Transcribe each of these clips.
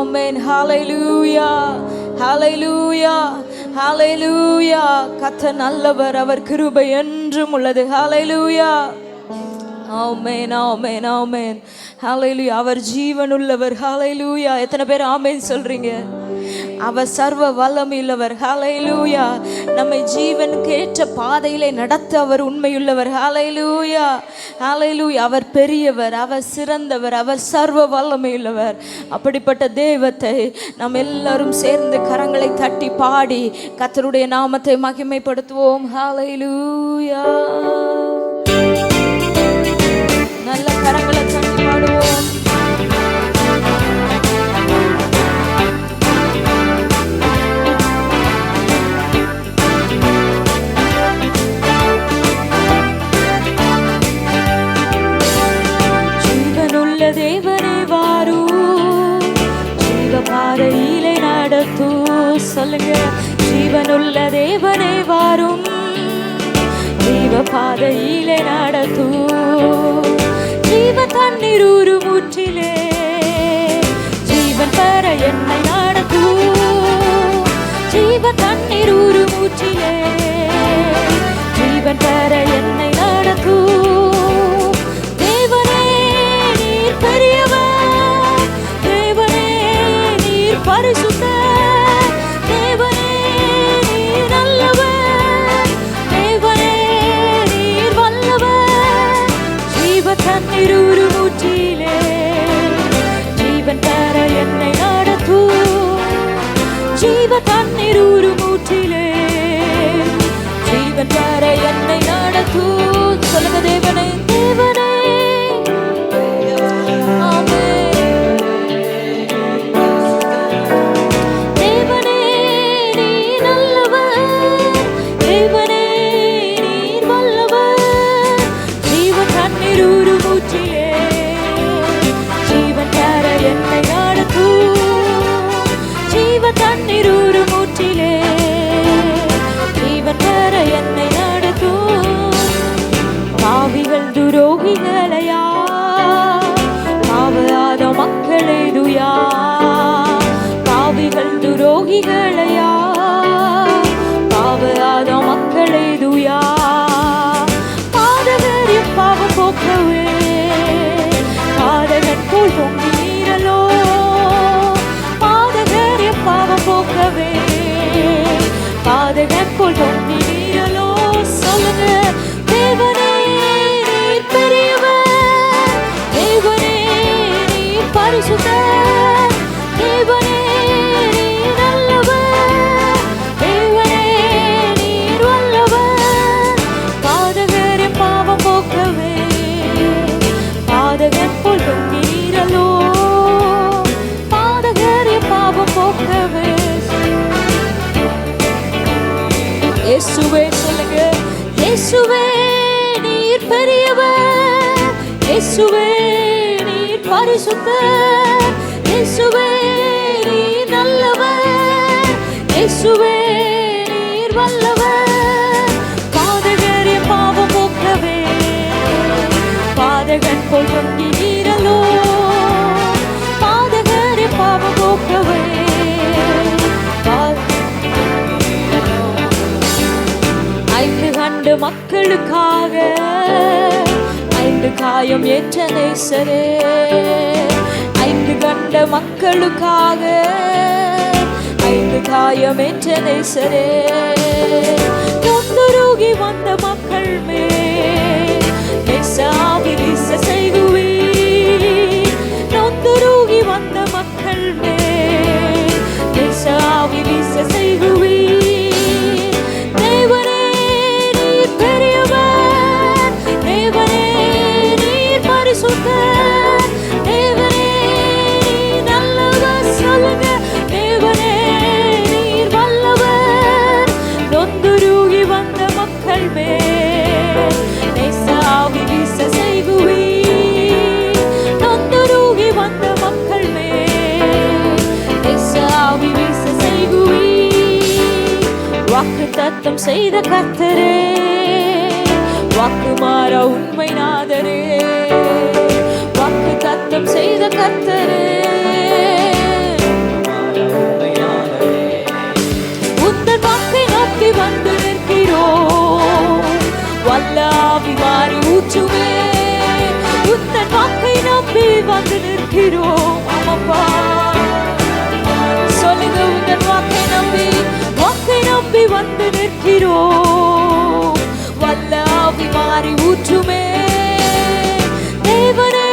ஆமென். ஹalleluya, ஹalleluya, ஹalleluya. கர்த்தர் நல்லவர், அவர் கிருபை என்றும் உள்ளது. ஹalleluya, ஆமென், ஆமென், ஆமென். ஹalleluya. அவர் ஜீவனுள்ளவர். ஹalleluya. எத்தனை பேர் ஆமென் சொல்றீங்க? அவர் சர்வ வல்லமையுள்ளவர். ஹalleluya. நம்மை ஜீவனுக்கு ஏற்ற பாதையிலே நடத்த அவர் உண்மையுள்ளவர். ஹalleluya, ஹalleluya. அவர் பெரியவர், அவர் சிறந்தவர், அவர் சர்வ வல்லமையுள்ளவர். அப்படிப்பட்ட தேவத்தை நாம் எல்லாரும் சேர்ந்து கரங்களை தட்டி பாடி கர்த்தருடைய நாமத்தை மகிமைப்படுத்துவோம். ஹalleluya. நல்ல கரங்களை தட்டி பாடுவோம். ஜீவனுள்ள தேவனே வாரும், ஜீவ பாதையிலே நடத்து. சொல்லுங்க, ஜீவனுள்ள தேவனே வாரும், ஜீவ பாதையிலே நடத்து. ஜீவ தண்ணீர் ஊறும் ஊற்றிலே ஜீவன் பெற என்னை நடத்து. ஜீவ தண்ணீர் ஊறும் ஊற்றிலே ஜீவன் பெற என்னை நடத்து. தேவனே நீர் பெரியவர், தேவனே நீர் பரிசுத்தர், தேவனே நீர் நல்லவர், தேவனே நீர் வல்லவர். ஜீவ தண்ணீர் ஊறும் ஊற்றிலே ஜீவன் பெற என்னை நடத்து. ஜீவ தண்ணீர் ஊறும் ஊற்றிலே ஜீவன் பெற என்னை நடத்து. சொல்லுங்க, தேவனே, தேவனே. ஆமென். தேவனே நீர் நல்லவர், தேவனே நீர் வல்லவர். ஜீவ தண்ணீர் ஊறும் ஊற்றிலே ஜீவன் பெற என்னை நடத்து. ஜீவ தண்ணீர் ஊறும் ஊற்றிலே ஜீவன் பெற என்னை நடத்து. பாவிகள் துரோகிகளையா பாவலாத மக்களை துயா, பாவிகள் துரோகிகளையா பாவலாத மக்களை துயா. பாதகரின் பாவம் போக்கவே பாதகன் போல் பொங்கி நீரலோ, பாதகரின் பாவம் போக்கவே பாதகன் போல் பொங்கி நீரலோ. சொல்லுங்க, தேவனே நீர் பெரியவர், தேவனே நீர் பரிசுத்தர், தேவனே நீர் நல்லவர், தேவனே நீர் வல்லவர். பாதகரின் பாவம் போக்கவே பாதகன் போல் பொங்கி நீரலோ, பாதகரின் பாவம் போக்கவே. இயேசுவே, சொல்லுங்க, இயேசுவே நீர் பெரியவர், இயேசுவே நீர் பரிசுத்தர், இயேசுவே நீர் நல்லவர், இயேசுவே நீர் வல்லவர். பாதகரின் பாவம் போக்கவே பாதகன் போல் பொங்கி நீரலோ, பாதகரின் பாவம் போக்கவே. ஐந்து கண்டு மக்களுக்காக ஐந்து காயம் ஏற்ற நேசரே, ஐந்து கண்ட மக்களுக்காக ஐந்து காயம் ஏற்ற நேசரே. தொந்தருகி வந்த மக்கள் மேல் நேசாவி வீச செய்குவீர். தொந்தருகி வந்த மக்கள் மேல் நேசாவி வீச செய்குவீர். தேவனே நீர் பெரியவர், தேவனே நீர் பரிசுத்தர், தேவனே நீர் நல்லவர். சொல்லுங்க, தேவனே நீர் வல்லவர். நொந்துருகி வந்த மக்கள் மேல் நேசாவி வீச செய்குவீர். நொந்துருகி வந்த மக்கள் மேல் நேசாவி வீச செய்குவீர். வாக்கு தத்தம் செய்த கர்த்தரே, வாக்கு மாற உண்மை நாதரே, வாக்கு தத்தம் செய்த கர்த்தரே, வந்து நிற்கிறோம். ஆமாப்பா, சொல்லுங்க, உங்கள் வாக்கை நம்பி வந்து நிற்கிறோம். வல்ல ஆவி மாறி ஊற்றுமே. தேவனே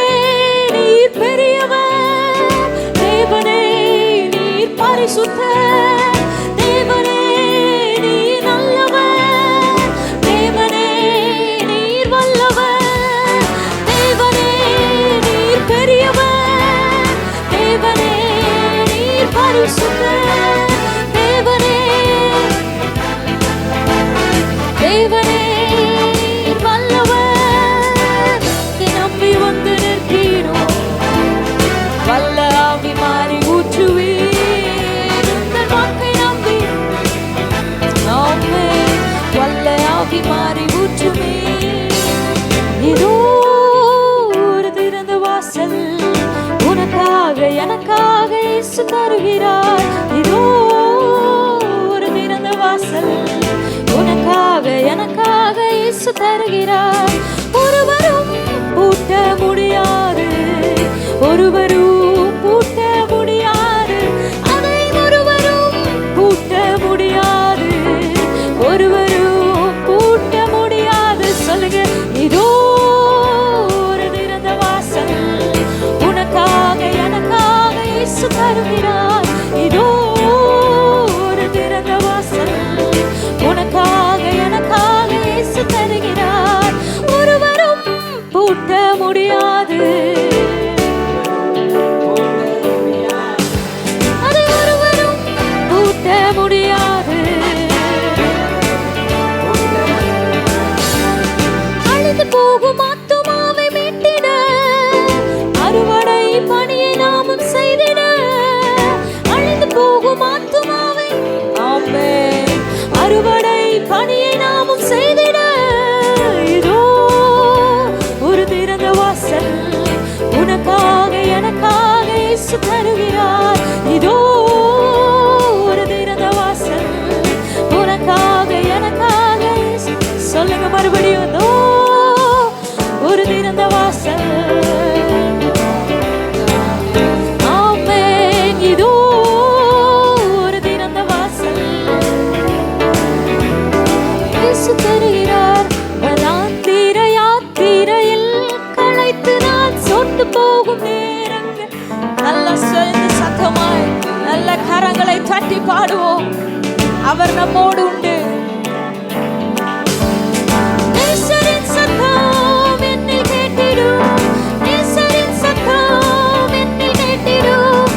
நீர் பெரியவர், தேவனே நீர் பரிசுத்தர், தேவனே நீர் நல்லவர், தேவனே நீர் வல்லவர், தேவனே நீர் பெரியவர், தேவனே நீர் பரிசுத்தர், தேவனே தேவனே நீர் வல்லவர். நம்பி வந்து நிற்கிறோம். வல்ல ஆவி மாறி ஊற்றுவீர். உங்கள் வாக்கை நம்பி வல்ல ஆவி மாறி ஊற்றுமே. இதோ ஒரு திறந்த வாசல் உனக்காக எனக்காக இயேசு தருகிறார். இதோ ஒரு திறந்த வாசல் உனக்காக எனக்காக இயேசு தருகிறார். ஒருவரும் பூட்ட முடியாது, ஒருவரும் பூட்ட முடியாது, அதை ஒருவரும் பூட்ட முடியாது, ஒருவரும் பூட்ட முடியாது. சொல்லுங்க, இதோ ஒரு திறந்த வாசல் உனக்காக எனக்காக இயேசு தருகிறார். இதோ ஒரு திறந்த வாசல் உனக்காக எனக்காக இயேசு தருகிறார். ஒருவரும் பூட்ட முடியாது, அதை ஒருவரும் பூட்ட முடியாது. அழிந்து போகும் ஆத்துமாவை மீட்டிட அறுவடை பணியை நாமும் செய்திட. அழிந்து போகும் ஆத்துமாவை ஆமென் அறுவடை பணியை நாமும் செய்திட. இதோ ஒரு திறந்த வாசல் உனக்காக எனக்காக இயேசு தருகிறார். இதோ ஒரு திறந்த வாசல் உனக்காக எனக்காக இயேசு. சொல்லுங்க மறுபடியும், இதோ ஒரு திறந்த வாசல். ஆமென், இதோ ஒரு திறந்த வாசல் இயேசு தருகிறார். வனாந்திர யாத்திரையில் களைத்து நான் சொந்து போகும் நேரங்கள். நல்லா சேர்ந்து சத்தமாய் நல்ல கரங்களை தட்டி பாடுவோம். அவர் நம்மோடு உண்டு. நேசரின் சத்தம் என்னில் கேட்டிடும், நேசரின் சத்தம் என்னில் கேட்டிடும்.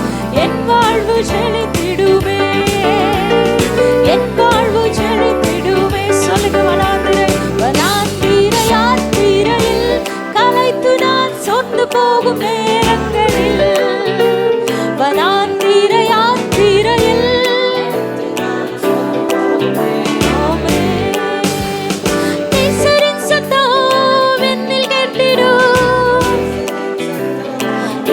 என் வாழ்வு செழித்திடுமே, என் வாழ்வு செழித்திடுமே. சொல்லுங்க, வனாந்திர யாத்திரையில் களைத்து நான் சொந்து போகும் நேரங்களில், வனாந்திர யாத்திரையில் நேசரின் சத்தம் என்னில் கேட்டிடும்,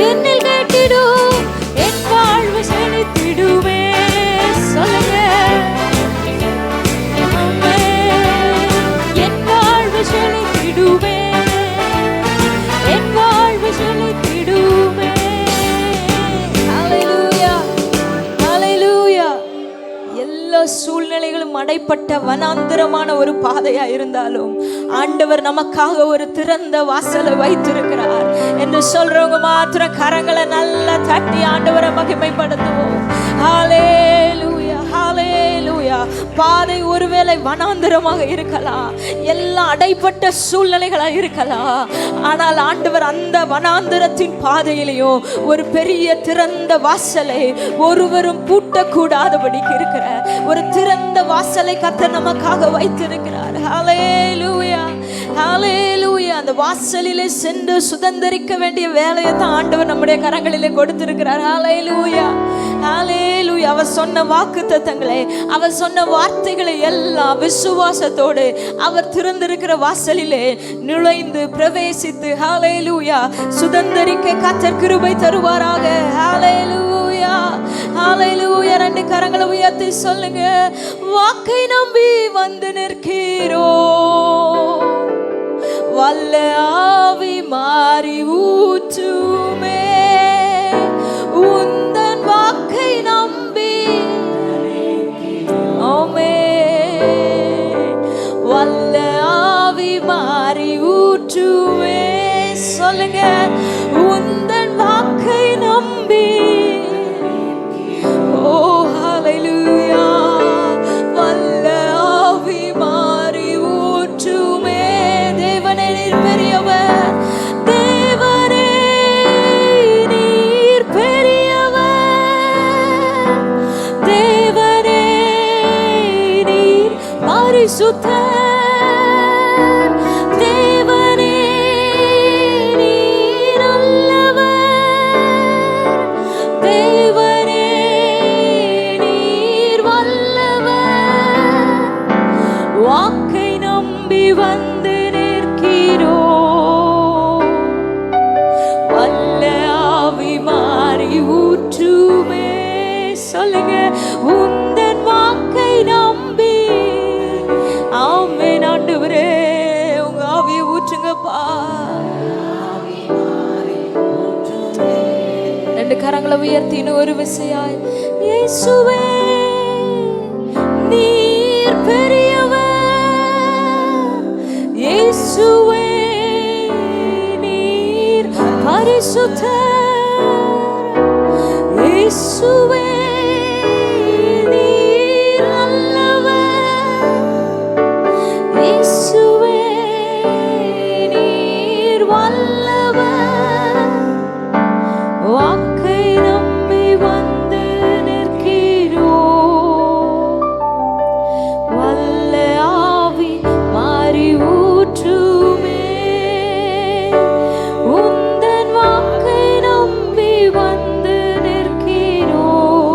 என்னில் கேட்டிடும். என் வாழ்வு செழித்திடுமே. சொல்லுங்க, என் வாழ்வு செழித்திடுமே, என் வாழ்வு செழித்திடுமே. ஹல்லேலூயா, ஹல்லேலூயா. எல்லா சூழ்நிலைகளும் அடைப்பட்ட வனாந்திரமான ஒரு பாதையா இருந்தாலும் ஆண்டவர் நமக்காக ஒரு திறந்த வாசலை வைத்திருக்கிறார் என்று சொல்றவங்க மாத்திரம் கரங்களை நல்லா தட்டி ஆண்டவரை மகிமைப்படுத்துவோம். ஹல்லேலூயா, ஹல்லேலூயா. பாதை ஒருவேளை வனாந்திரமாக இருக்கலாம், எல்லாம் அடைப்பட்ட சூழ்நிலைகளா இருக்கலாம். ஆனால் ஆண்டவர் அந்த வனாந்திரத்தின் பாதையிலையும் ஒரு பெரிய திறந்த வாசலை ஒருவரும் பூட்டக்கூடாதபடிக்கு இருக்கிற ஒரு திறந்த வாசலை கர்த்தர் நமக்காக வைத்திருக்கிறார். ஹல்லேலூயா, ஹல்லேலூயா. அந்த வாசலிலே சென்று சுதந்தரிக்க வேண்டிய வேலையை தான் ஆண்டவர் நம்முடைய கரங்களிலே கொடுத்திருக்கிறார். ஹல்லேலூயா, ஹல்லேலூயா. அவர் சொன்ன வாக்குத்தத்தங்களை, அவர் சொன்ன வார்த்தைகளை எல்லாம் விசுவாசத்தோடு அவர் திறந்திருக்கிற வாசலிலே நுழைந்து பிரவேசித்து ஹல்லேலூயா சுதந்தரிக்க கர்த்தர் கிருபை தருவாராக. ஹல்லேலூயா, ஹல்லேலூயா. ரெண்டு கரங்களை உயர்த்தி சொல்லுங்க, வாக்கை நம்பி வந்து நிற்கிறோம். வல்ல ஆவி மாறி ஊற்றுமே. சொல்லுங்க. உந்தன் வாக்கை நம்பி ஓ ஹalleluya வல்ல ஆவி மாறி ஊற்றுமே. தேவனே நீர் பெரியவர், தேவனே நீர் பெரியவர், தேவனே நீர் பரிசுத்தர், தேவனே நீர் நல்லவர், தேவனே நீர் வல்லவர். வாக்கை நம்பி வந்து நிற்கிறோம், வல்ல ஆவி மாறி ஊற்றுமே. சொல்லுங்க, உந்தன் வாக்கை நம்பி. ஆமென் ஆண்டவரே, உங்க ஆவியை ஊற்றுங்கப்பா. ரெண்டு கரங்களை உயர்த்தின்னு ஒரு விசையாய், இயேசுவே நீர் பெரியவர், இயேசுவே நீர் பரிசுத்தர், இயேசுவே நீர் நல்லவர், இயேசுவே நீர் வல்லவர். வாக்கை நம்பி வந்து நிற்கிறோம், வல்ல ஆவி மாறி ஊற்றுமே. உந்தன் வாக்கை நம்பி வந்து நிற்கிறோம்,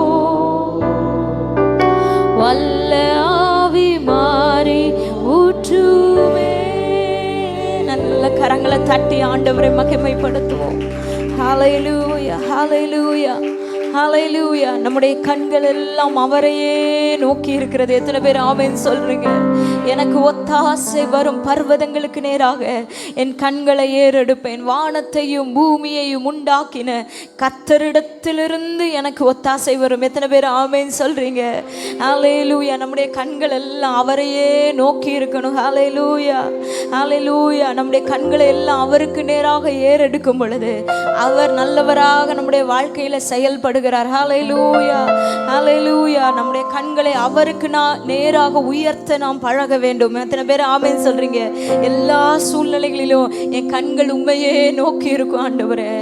வல்ல ஆவி மாறி ஊற்றுமே. நல்ல கரங்களை தட்டி ஆண்டவரை மகிமைப்படுத்துவோம். ஹalleluya ஹalleluya ஹalleluya. நம்முடைய கண்கள் எல்லாம் அவரையே நோக்கி இருக்கிறது. எத்தனை பேர் ஆமென் சொல்றீங்க? எனக்கு ஒத்தாசை வரும் பர்வதங்களுக்கு நேராக என் கண்களை ஏறெடுப்பேன். வானத்தையும் பூமியையும் உண்டாக்கின கர்த்தரிடத்திலிருந்து எனக்கு ஒத்தாசை வரும். எத்தனை பேர் ஆமென் சொல்றீங்க? ஹalleluya. நம்முடைய கண்கள் எல்லாம் அவரையே நோக்கி இருக்கணும். ஹalleluya ஹalleluya. நம்முடைய கண்களை எல்லாம் அவருக்கு நேராக ஏறெடுக்கும் பொழுது அவர் நல்லவராக நம்முடைய வாழ்க்கையில செயல்படுகிறார். ஹalleluya ஹalleluya. நம்முடைய கண்களை அவருக்கு நேராக உயர்த்த நாம் பழக வேண்டும். எத்தனை பேர் ஆமென் சொல்றீங்க? எல்லா சூழ்நிலைகளிலும் என் கண்கள் உண்மையே நோக்கி இருக்கும் ஆண்டவரே.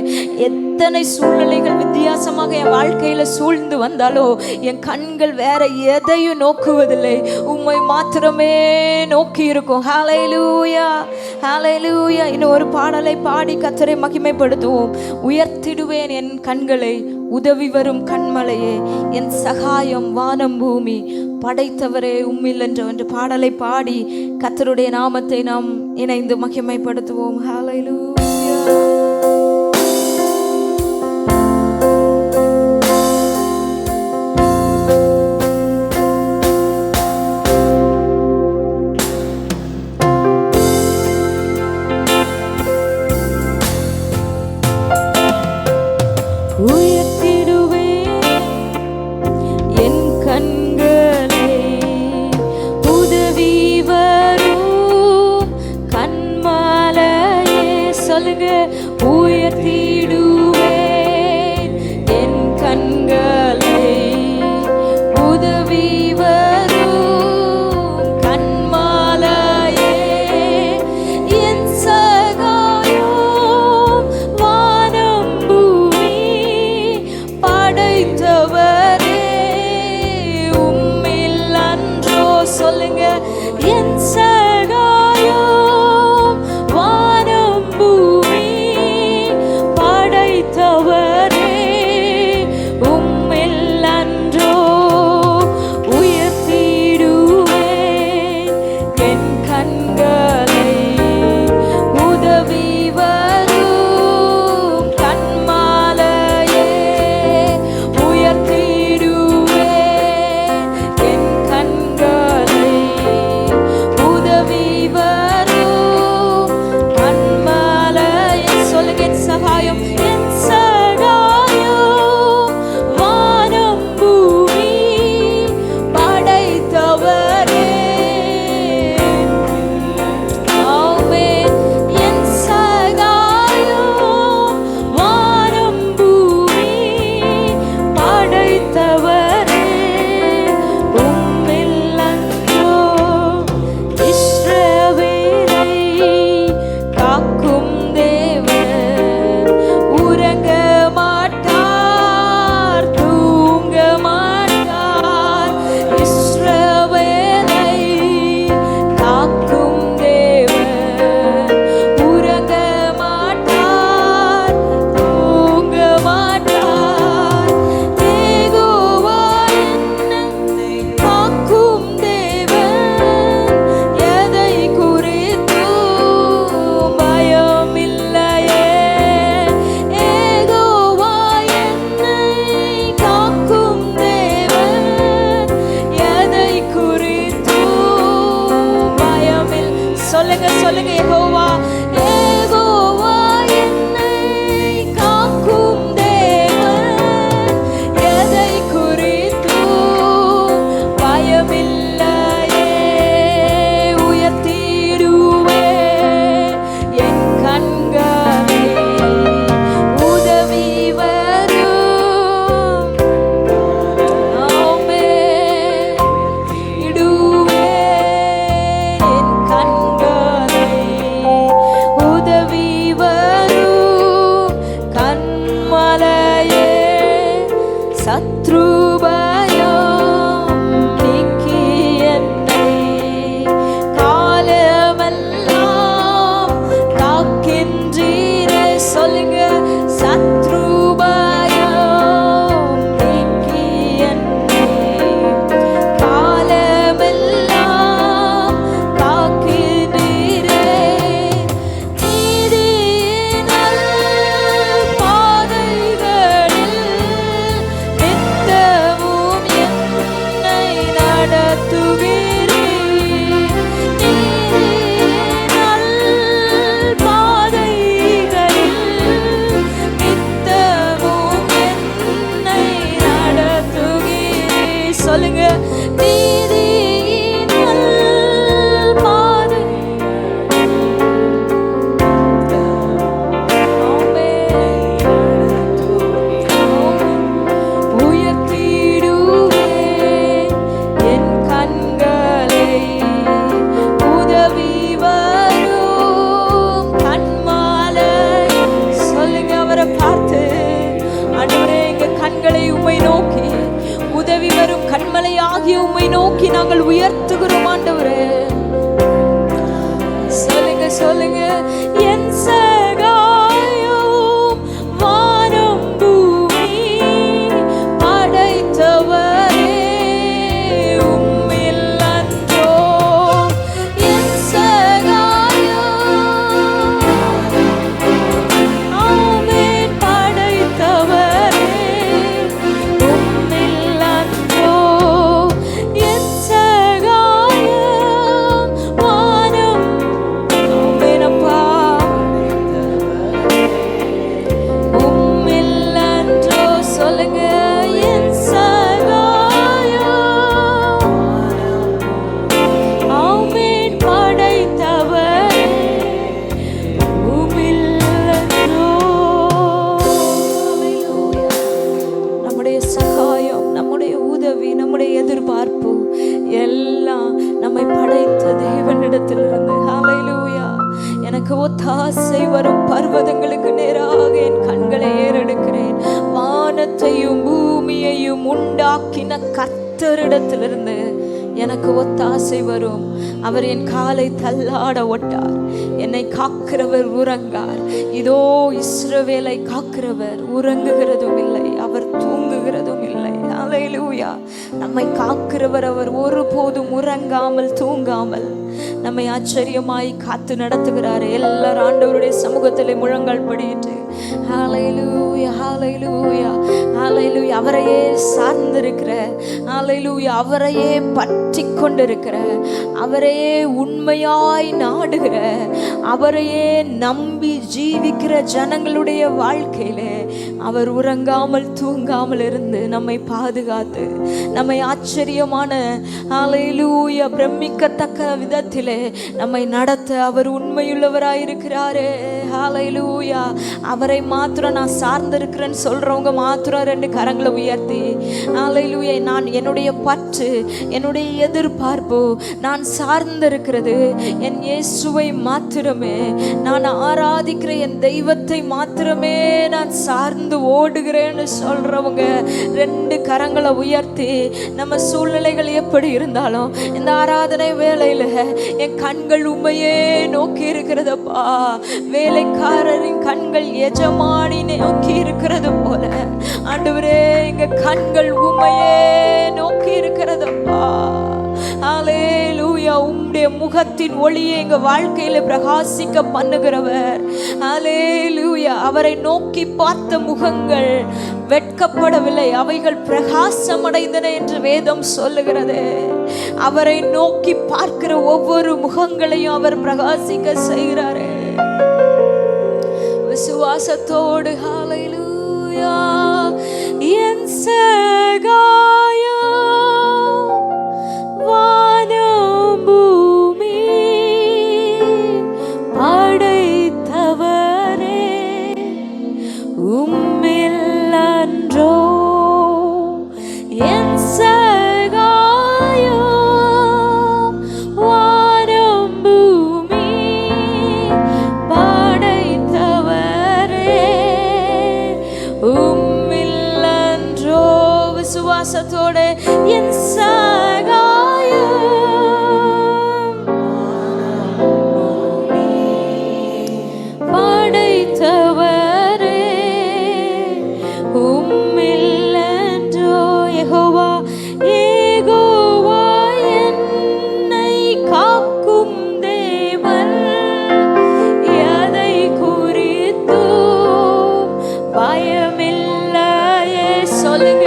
எத்தனை சூழ்நிலைகள் வித்தியாசமாக என் வாழ்க்கையில சூழ்ந்து வந்தாலோ என் கண்கள் வேற எதையும் நோக்குவதில்லை, உம்மை மாத்திரமே நோக்கி இருக்கும். ஹalleluya ஹalleluya. இன்னும் ஒரு பாடலை பாடி கர்த்தரை மகிமைப்படுத்துவோம். உயர்த்திடுவேன் என் கண்களை உதவி வரும் கண்மலையே, என் சகாயம் வானம் பூமி படைத்தவரே உம்மில் என்ற பாடலை பாடி கர்த்தருடைய நாமத்தை நாம் இணைந்து மகிமைப்படுத்துவோம். ஹalleluya. உயர்த்திடுவேன் என் கண்களை உதவி வரும் கண்மலையே, என் சகாயம் வானம் பூமி படைத்தவரே உம்மில் அன்றோ. சொல்லுங்க, என் சகாயம் வானம் பூமி சத்ருபயம் நீக்கி என்னை காலமெல்லாம் காக்கின்றீரே. சொல்லுங்க, சத்ருபயம் நீக்கி என்னை காலமெல்லாம் காக்கின்றீரே. நீதியின் பாதைகளில் நித்தமும் என்னை நடத்துகிறீர். நீதியின் பாதைகளில் நித்தமும் என்னை நடத்துகிறீர். சொல்லுங்க, நீதியின் பாதை. உயர்த்திடுவேன் என் கண்களை உதவி வரும் கண்மாலை. சொல்லுங்க, அவரை பார்த்து, ஆண்டவரே, எங்க கண்களை உம்மை நோக்கி, உதவி வரும் கண்மலை ஆகிய உம்மை நோக்கி நாங்கள் உயர்த்துகிறோம் ஆண்டவரே. சொல்லுங்க, சொல்லுங்க, என் சகாயம் வானம் பூமி படைத்தவரே உம்மில் அன்றோ. என் சகாயம் ஆமென் படைத்தவரே உம்மில் அன்றோ. என் சகாயம் வானம் ஆமெனப்பா உம்மில் அன்றோ. சொல்லுங்க, என் சகாயம் ஆமென் படைத்தவரே உம்மில் அன்றோ. ஹல்லேலூயா. நம்முடைய சகாயம், நம்முடைய உதவி, நம்முடைய எதிர்பார்ப்பு எல்லாம் நம்மை படைத்த தேவனிடத்திலிருந்து. ஹல்லேலூயா. எனக்கு ஒத்தாசை வரும் பர்வதங்களுக்கு நேராக என் கண்களை ஏறெடுக்கிறேன். வானத்தையும் பூமியையும் உண்டாக்கின கர்த்தரிடத்திலிருந்து எனக்கு ஒத்தாசை வரும். அவர் என் காலை தள்ளாட ஒட்டார். என்னை காக்கிறவர் உறங்கார். இதோ இஸ்ரவேலை காக்கிறவர் உறங்குகிறதும் இல்லை, அவர் தூங்குகிறதும் இல்லை. ஹல்லேலூயா. நம்மை காக்கிறவர் அவர் ஒருபோதும் உறங்காமல் தூங்காமல் நம்மை ஆச்சரியமாய் காத்து நடத்துகிறார். எல்லாரும் ஆண்டவருடைய சமூகத்திலே முழங்கால் படியிட்டு ஹல்லேலூயா, ஹல்லேலூயா, ஹல்லேலூயா. அவரையே சார்ந்திருக்கிற, ஹல்லேலூயா, அவரையே பற்றி கொண்டிருக்கிற, அவரையே உண்மையாய் நாடுகிற, அவரையே நம்பி ஜீவிக்கிற ஜனங்களுடைய வாழ்க்கையிலே அவர் உறங்காமல் தூங்காமல் இருந்து நம்மை பாதுகாத்து நம்மை ஆச்சரியமான ஹல்லேலூயா பிரமிக்கத்தக்க விதத்திலே நம்மை நடத்த அவர் உண்மையுள்ளவராயிருக்கிறாரே. ஹல்லேலூயா. அவரை மாத்திரம் நான் சார்ந்திருக்கிறேன்னு சொல்றவங்க மாத்திரம் 2 கரங்களை உயர்த்தி ஹல்லேலூயா. நான் என்னுடைய பற்று, என்னுடைய எதிர்பார்ப்பு, நான் சார்ந்திருக்கிறது என் இயேசுவை மாத்திரமே, நான் ஆராதிக்கிற என் தெய்வத்தை மாத்திரமே நான் சார்ந்து ஓடுகிறேன்னு சொல்றவங்க 2 கரங்களை உயர்த்தி, நம்ம சூழ்நிலைகள் எப்படி இருந்தாலும் இந்த ஆராதனை வேளையில என் கண்கள் உம்மையே நோக்கி இருக்கிறதப்பா. வேலைக்காரரின் கண்கள் எஜமானி நோக்கி இருக்கிறது போல ஆண்டவரே எங்க கண்கள் உம்மையே நோக்கி இருக்கிறதப்பா. ஹல்லேலூயா. உம்முடைய முகத்தின் ஒளியை எங்க வாழ்க்கையில பிரகாசிக்க பண்ணுகிறவர். ஹல்லேலூயா. அவரை நோக்கி பார்த்த முகங்கள் வெட்கப்படவில்லை, அவைகள் பிரகாசம் அடைந்தன என்று வேதம் சொல்லுகிறது. அவரை நோக்கி பார்க்கிற ஒவ்வொரு முகங்களையும் அவர் பிரகாசிக்க செய்கிறாரே விசுவாசத்தோடு. ஹல்லேலூயா. என் சகாயம் வானம் பூமி படைத்தவரே உம்மில் அன்றோ. என் சகாயம் வானம் பூமி படைத்தவரே உம்மில் அன்றோ. விசுவாசத்தோட என் சகாயம் படைத்தவரே உம்மில்லன்றோ யெகோவா யெகோவா என்னை காக்கும் தேவன் எதை குறித்தும் பயமில்லையே சொல்லுங்க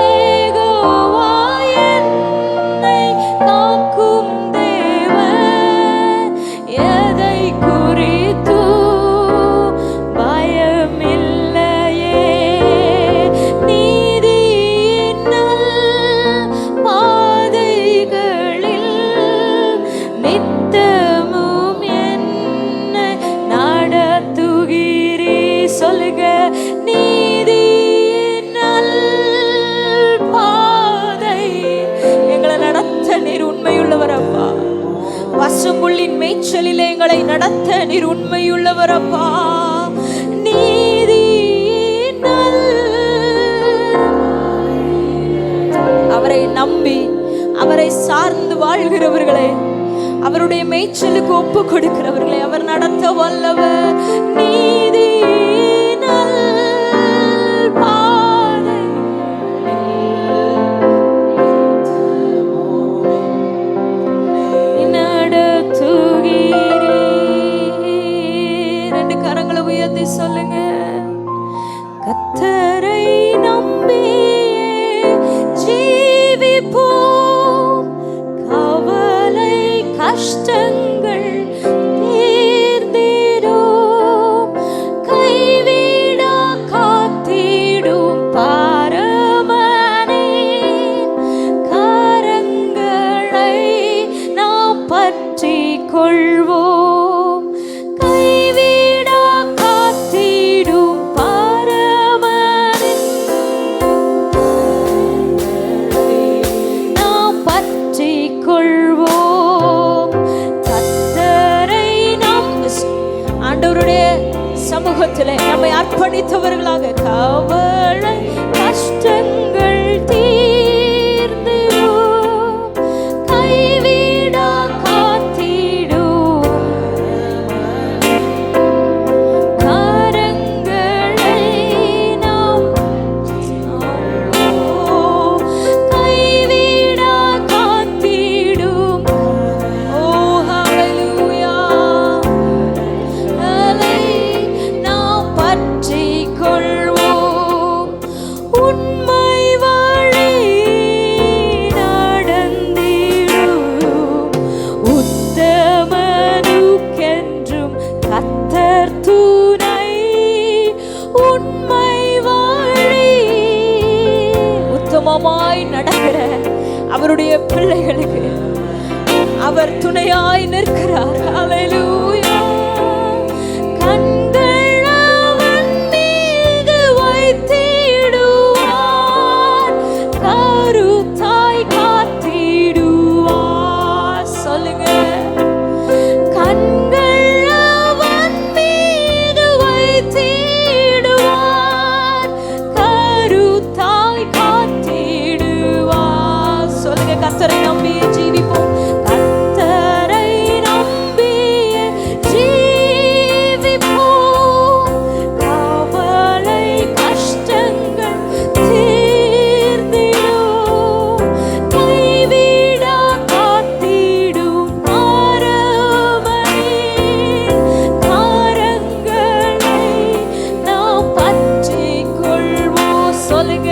யெகோவா என்னை காக்கும் தேவன் எதை குறித்தும் பயமில்லையே நீதியின் பாதைகளில் நித்தமும் என்னை நடத்துகிறீ சொல்லுங்க நீதியின் பாதை எங்களை நடத்த நீர் உண்மையுள்ளவர் அப்பா பசும்புல்லின் மேய்ச்சலிலே எங்களை நடத்த நீர் உண்மையுள்ளவர் அப்பா நீதியின் அவரை நம்பி அவரை சார்ந்து வாழ்கிறவர்களே அவருடைய மேய்ச்சலுக்கு ஒப்பு கொடுக்கிறவர்களை அவர் நடத்த வல்லவர் நீதியின் பாதை நடத்துகிறீர். ரெண்டு கரங்களை உயர்த்தி சொல்லுங்க கர்த்தரை நம்பி ஜீவிப்போம் கவலை கஷ்டங்கள் தீர்ந்திடும் கைவிடா காத்திடும் பரமனே கரங்களை நாம் பற்றிக் கொள்வோம் கைவிடா காத்திடும் பரமனின் நாம் பற்றிக் கொள்வோம் கர்த்தரை நாம் ஆண்டவருடைய சமூகத்திலே நம்மை அர்ப்பணித்தவர்களாக கவலை கஷ்டங்கள் தீர்ந்திடும் கைவிடா காத்திடும் கரங்களை நாம் கைவிடா காத்திடும் ஓ ஹalleluya நாம் பற்றிக் கொள்வோம் உண்மை வழி நடந்திடும் உத்தமனுக்கென்றும் கர்த்தர் துணை உண்மை வழி உத்தமமாய் நடக்கிற அவருடைய பிள்ளைகளுக்கு அவர் துணையாய் நிற்கிறார் ஹalleluya கண்கள் அவன் மீது வைத்திடுவார் கருத்தாய் காத்திடுவார் சொல்லுங்க கண்கள் அவன் மீது வைத்திடுவார் கருத்தாய் காத்திடுவார் சொல்லுங்க கர்த்தரை நம்பி ஜீவிப்போம் கர்த்தரை நம்பி ஜீவிப்போம் கவலை கஷ்டங்கள் தீர்ந்திடும் கைவிடா காத்திடும் பரமனின் கரங்களை நாம் பற்றிக் கொள்வோம் சொல்லுங்க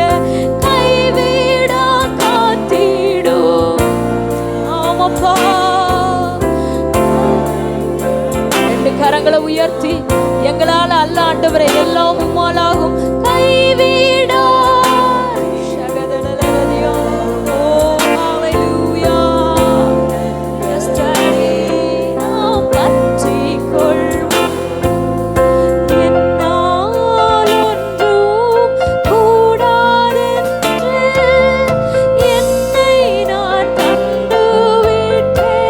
கைவிடா காத்திடும் ஆமாப்பா ரெண்டு கரங்களை உயர்த்தி எங்களால் அல்ல ஆண்டவரை எல்லாம் உம்மாலாகும் கைவிடா ஷகதலலதியோ ஓ ஹalleluya Yes Daddy நாம் பற்றிக் கொள்வோம் என்னால் ஒன்றும் கூடாதென்று என்னை நான்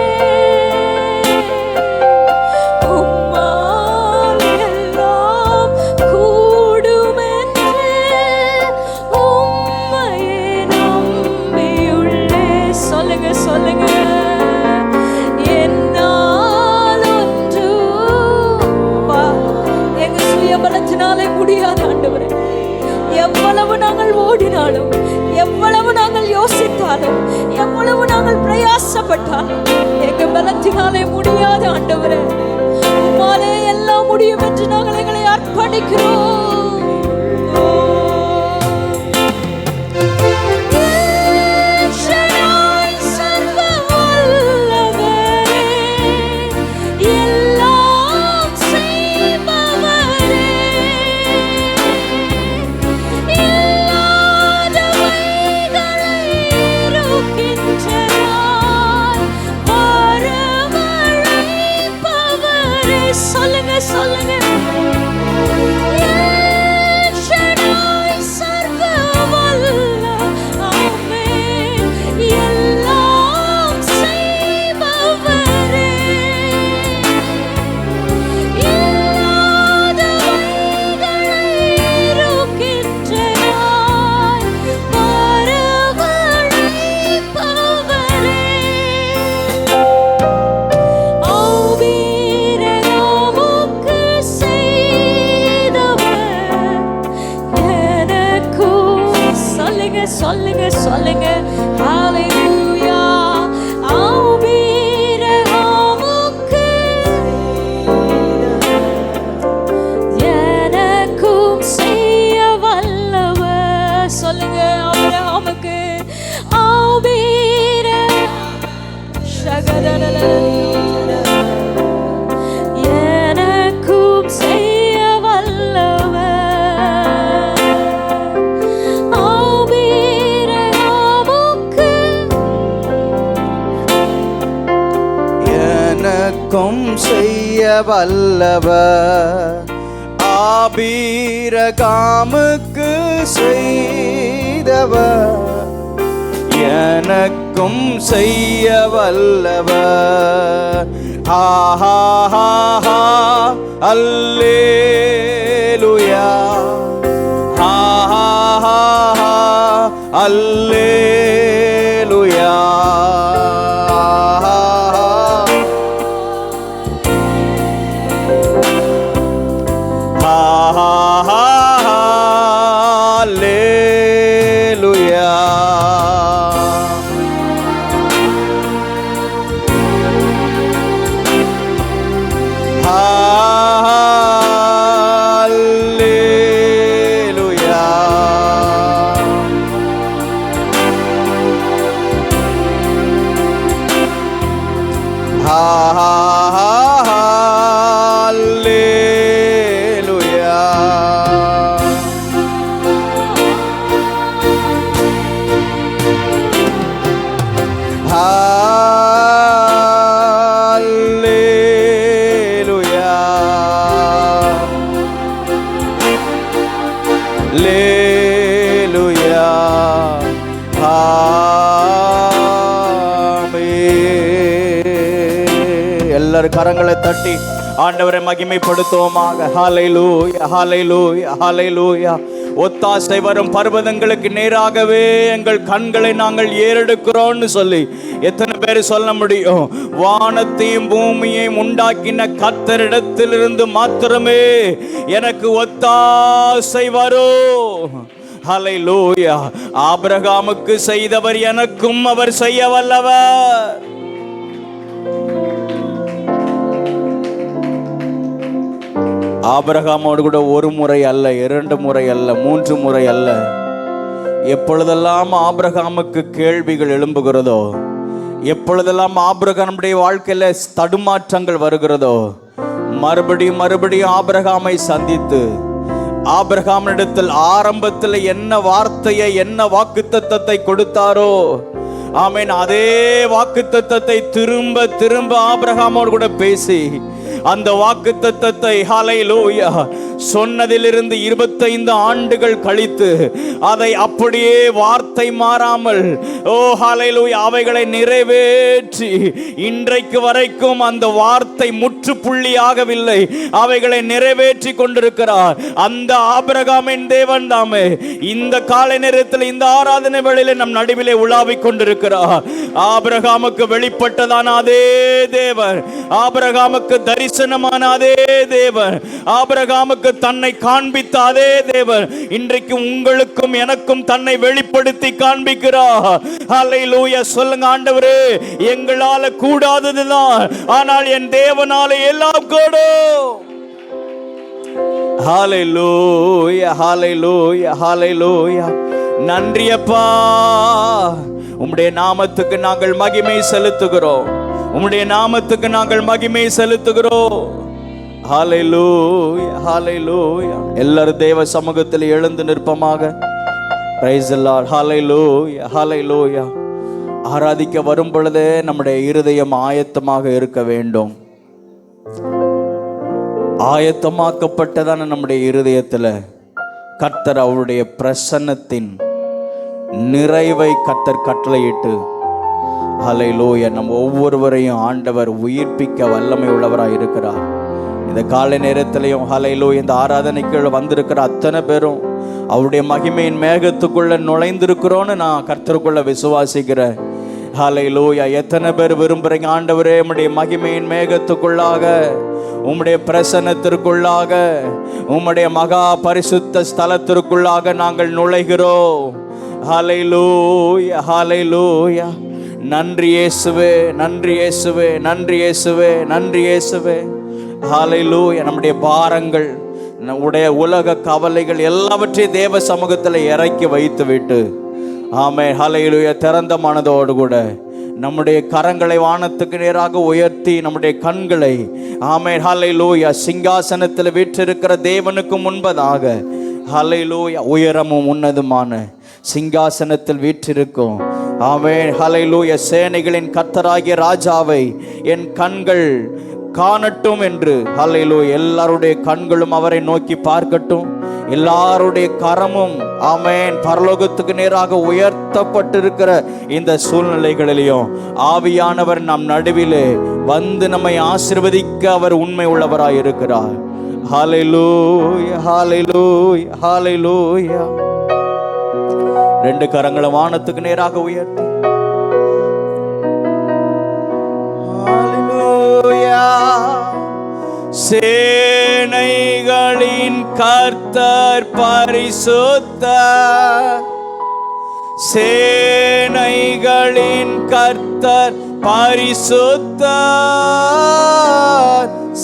கண்டுவிட்டேன் உம்மால் எல்லாம் கூடுமே சுய பலத்தினாலே முடியாது ஆண்டவரே. எவ்வளவு நாங்கள் ஓடினாலும், எவ்வளவு நாங்கள் யோசித்தாலும், எவ்வளவு நாங்கள் பிரயாசப்பட்டாலும் எங்க பலத்தினாலே முடியாது ஆண்டவரே. உம்மாலே எல்லாம் முடியும் என்று நாங்கள் எங்களை அர்ப்பணிக்கிறோம். சொல்லுங்க சொல்லுங்க ஹalleluya. ஆபிரகாமுக்கு எனக்கும் செய்ய வல்லவர். சொல்லுங்க ஆபிரகாமுக்கு எனக்கும் செய்ய வல்லவர். எனக்கும் செய்ய வல்லவர். ஆபிரகாமுக்கு செய்தவர் எனக்கும் செய்ய வல்லவர். ஆஹா அல்லேலூயா, ஆஹா அல்லேலூயா. எல்லாரும் கரங்களை தட்டி ஆண்டவரை மகிமைப்படுத்துவோமாக. ஹல்லேலூயா, ஹல்லேலூயா, ஹல்லேலூயா. ஒத்தாசை வரும் பர்வதங்களுக்கு நேராகவே எங்கள் கண்களை நாங்கள் ஏறெடுக்கிறோம்னு சொல்லி எத்தனை பேர் சொல்ல முடியும்? வானத்தையும் பூமியையும் உண்டாக்கின கர்த்தரிடத்திலிருந்து மாத்திரமே எனக்கு ஒத்தாசை வரும். ஹல்லேலூயா. ஆபிரகாமுக்கு செய்தவர் எனக்கும் அவர் செய்ய வல்லவர். ஆபிரகாமோடு கூட ஒரு முறை அல்ல, 2 முறை அல்ல, 3 முறை அல்ல. எப்பொழுதெல்லாம் ஆபிரகாமுக்கு கேள்விகள் எழும்புகிறதோ, எப்பொழுதெல்லாம் ஆபிரகாமுடைய வாழ்க்கையில தடுமாற்றங்கள் வருகிறதோ, மறுபடியும் ஆபிரகாமை சந்தித்து ஆபிரகாமிடத்தில் ஆரம்பத்தில் என்ன வார்த்தையை, என்ன வாக்குத்தத்தத்தை கொடுத்தாரோ, ஆமென், அதே வாக்குத்தத்தத்தை திரும்ப ஆபிரகாமோடு கூட பேசி அந்த வாக்குத்தத்தத்தை ஹல்லேலூயா சொன்னதிலிருந்து 25 ஆண்டுகள் கழித்து அதை அப்படியே வார்த்தை மாறாமல் ஹல்லேலூயா அவைகளை நிறைவேற்றி இன்றைக்கு வரைக்கும் அந்த வார்த்தை முற்றுப்புள்ளியாகவில்லை, அவைகளை நிறைவேற்றி கொண்டிருக்கிறார். அந்த ஆபிரகாமின் தேவன் தாமே இந்த காலை நேரத்தில் இந்த ஆராதனை வேளையிலே நம் நடுவிலே உலாவிக் கொண்டிருக்கிறார். ஆபிரகாமுக்கு வெளிப்பட்டதான அதே தேவன், ஆபிரகாமுக்கு தரிசனம் தரிசனமான அதே தேவன், ஆபிரகாமுக்கு தன்னை காண்பித்த அதே தேவன் இன்றைக்கு உங்களுக்கும் எனக்கும் தன்னை வெளிப்படுத்தி காண்பிக்கிறார். ஹல்லேலூயா. சொல்லுங்க, ஆண்டவரே எங்களால கூடாததுதான், ஆனால் என் தேவனாலே எல்லாம் கூடும். ஹல்லேலூயா, ஹல்லேலூயா, ஹல்லேலூயா. நன்றி அப்பா, உம்முடைய நாமத்துக்கு நாங்கள் மகிமை செலுத்துகிறோம். உம்முடைய நாமத்துக்கு நாங்கள் மகிமை செலுத்துகிறோம். ஹல்லேலூயா, ஹல்லேலூயா. எல்லாரும் தேவ சமூகத்தில் எழுந்து நிற்பமாக. Praise the Lord. ஹல்லேலூயா, ஹல்லேலூயா. ஆராதிக்க வரும் பொழுதே நம்முடைய இருதயம் ஆயத்தமாக இருக்க வேண்டும். ஆயத்தமாக்கப்பட்டதான நம்முடைய இருதயத்தில் கர்த்தர் அவருடைய பிரசன்னத்தின் நிறைவை கர்த்தர் கட்டளையிட்டு, ஹல்லேலூயா, நம்ம ஒவ்வொருவரையும் ஆண்டவர் உயிர்ப்பிக்க வல்லமை உள்ளவராக இருக்கிறார். இந்த காலை நேரத்திலையும் ஹல்லேலூயா, இந்த ஆராதனைக்குள்ள வந்திருக்கிற அத்தனை பேரும் அவருடைய மகிமையின் மேகத்துக்குள்ள நுழைந்திருக்கிறோன்னு நான் கர்த்தருக்குள்ள விசுவாசிக்கிறேன். ஹல்லேலூயா. எத்தனை பேர் விரும்புறீங்க, ஆண்டவரே உம்முடைய மகிமையின் மேகத்துக்குள்ளாக, உம்முடைய பிரசன்னத்திற்குள்ளாக, உம்முடைய மகா பரிசுத்த ஸ்தலத்திற்குள்ளாக நாங்கள் நுழைகிறோம். ஹல்லேலூயா, ஹல்லேலூயா. நன்றி இயேசுவே, நன்றி இயேசுவே, நன்றி இயேசுவே, நன்றி இயேசுவே. ஹல்லேலூயா. நம்முடைய பாரங்கள், நம்முடைய உலக கவலைகள் எல்லாவற்றையும் தேவ சமூகத்தில் இறக்கி வைத்து விட்டு, ஆமென், ஹல்லேலூயா, திறந்த மனதோடு கூட நம்முடைய கரங்களை வானத்துக்கு நேராக உயர்த்தி, நம்முடைய கண்களை, ஆமென், ஹல்லேலூயா, சிங்காசனத்தில் வீற்றிருக்கிற தேவனுக்கு முன்பதாக, ஹல்லேலூயா, உயரமும் உன்னதமான சிங்காசனத்தில் வீற்றிருக்கும், ஆமென், ஹல்லேலூயா, சேனைகளின் கர்த்தராகிய ராஜாவை என் கண்கள் காணட்டும் என்று, ஹல்லேலூயா, எல்லாருடைய கண்களும் அவரை நோக்கி பார்க்கட்டும். எல்லாருடைய கரமும், ஆமென், பரலோகத்துக்கு நேராக உயர்த்தப்பட்டிருக்கிற இந்த சூழ்நிலைகளிலும் ஆவியானவர் நம் நடுவிலே வந்து நம்மை ஆசீர்வதிக்க அவர் உண்மை உள்ளவராய் இருக்கிறார். ஹல்லேலூயா, ஹல்லேலூயா, ஹல்லேலூயா. ரெண்டு கரங்களை வானத்துக்கு நேராக உயர்த்தி, ஹல்லேலூயா. சேனைகளின் கர்த்தர் பரிசுத்தர், சேனைகளின் கர்த்தர் பரிசுத்தர்,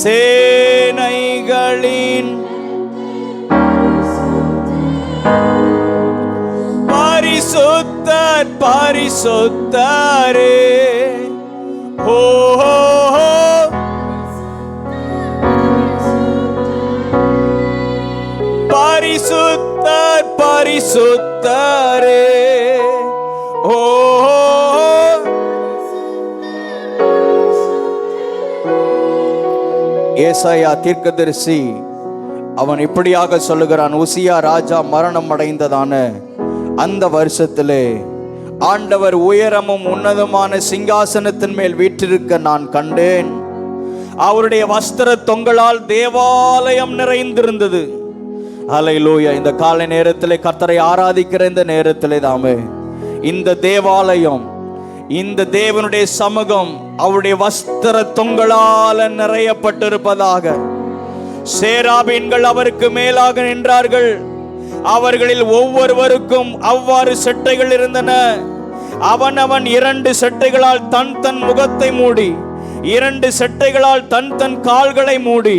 சேனைகளின் பரிசுத்தர், பரிசுத்தரே. ஓ பரிசுத்தர், பரிசுத்தரே. ஓ ஏசாயா தீர்க்கதரிசி அவன் இப்படியாக சொல்லுகிறான். உசியா ராஜா மரணம் அடைந்ததான அந்த வருஷத்திலே ஆண்டவர் உயரமும் உன்னதமான சிங்காசனத்தின் மேல் வீற்றிருக்க நான் கண்டேன். அவருடைய வஸ்திர தொங்கலால் தேவாலயம் நிறைந்திருந்தது. ஹல்லேலூயா. இந்த காலை நேரத்திலே கர்த்தரை ஆராதிக்கிற இந்த நேரத்திலே தாமே இந்த தேவாலயம், இந்த தேவனுடைய சமூகம் அவருடைய வஸ்திர தொங்கலால நிறையப்பட்டிருப்பதாக. சேராபீன்கள் அவருக்கு மேலாக நின்றார்கள். அவர்களில் ஒவ்வொருவருக்கும் அவ்வாறு செட்டைகள் இருந்தன. அவனவன் 2 செட்டைகளால் தன் தன் முகத்தை மூடி, 2 செட்டைகளால் தன் தன் கால்களை மூடி,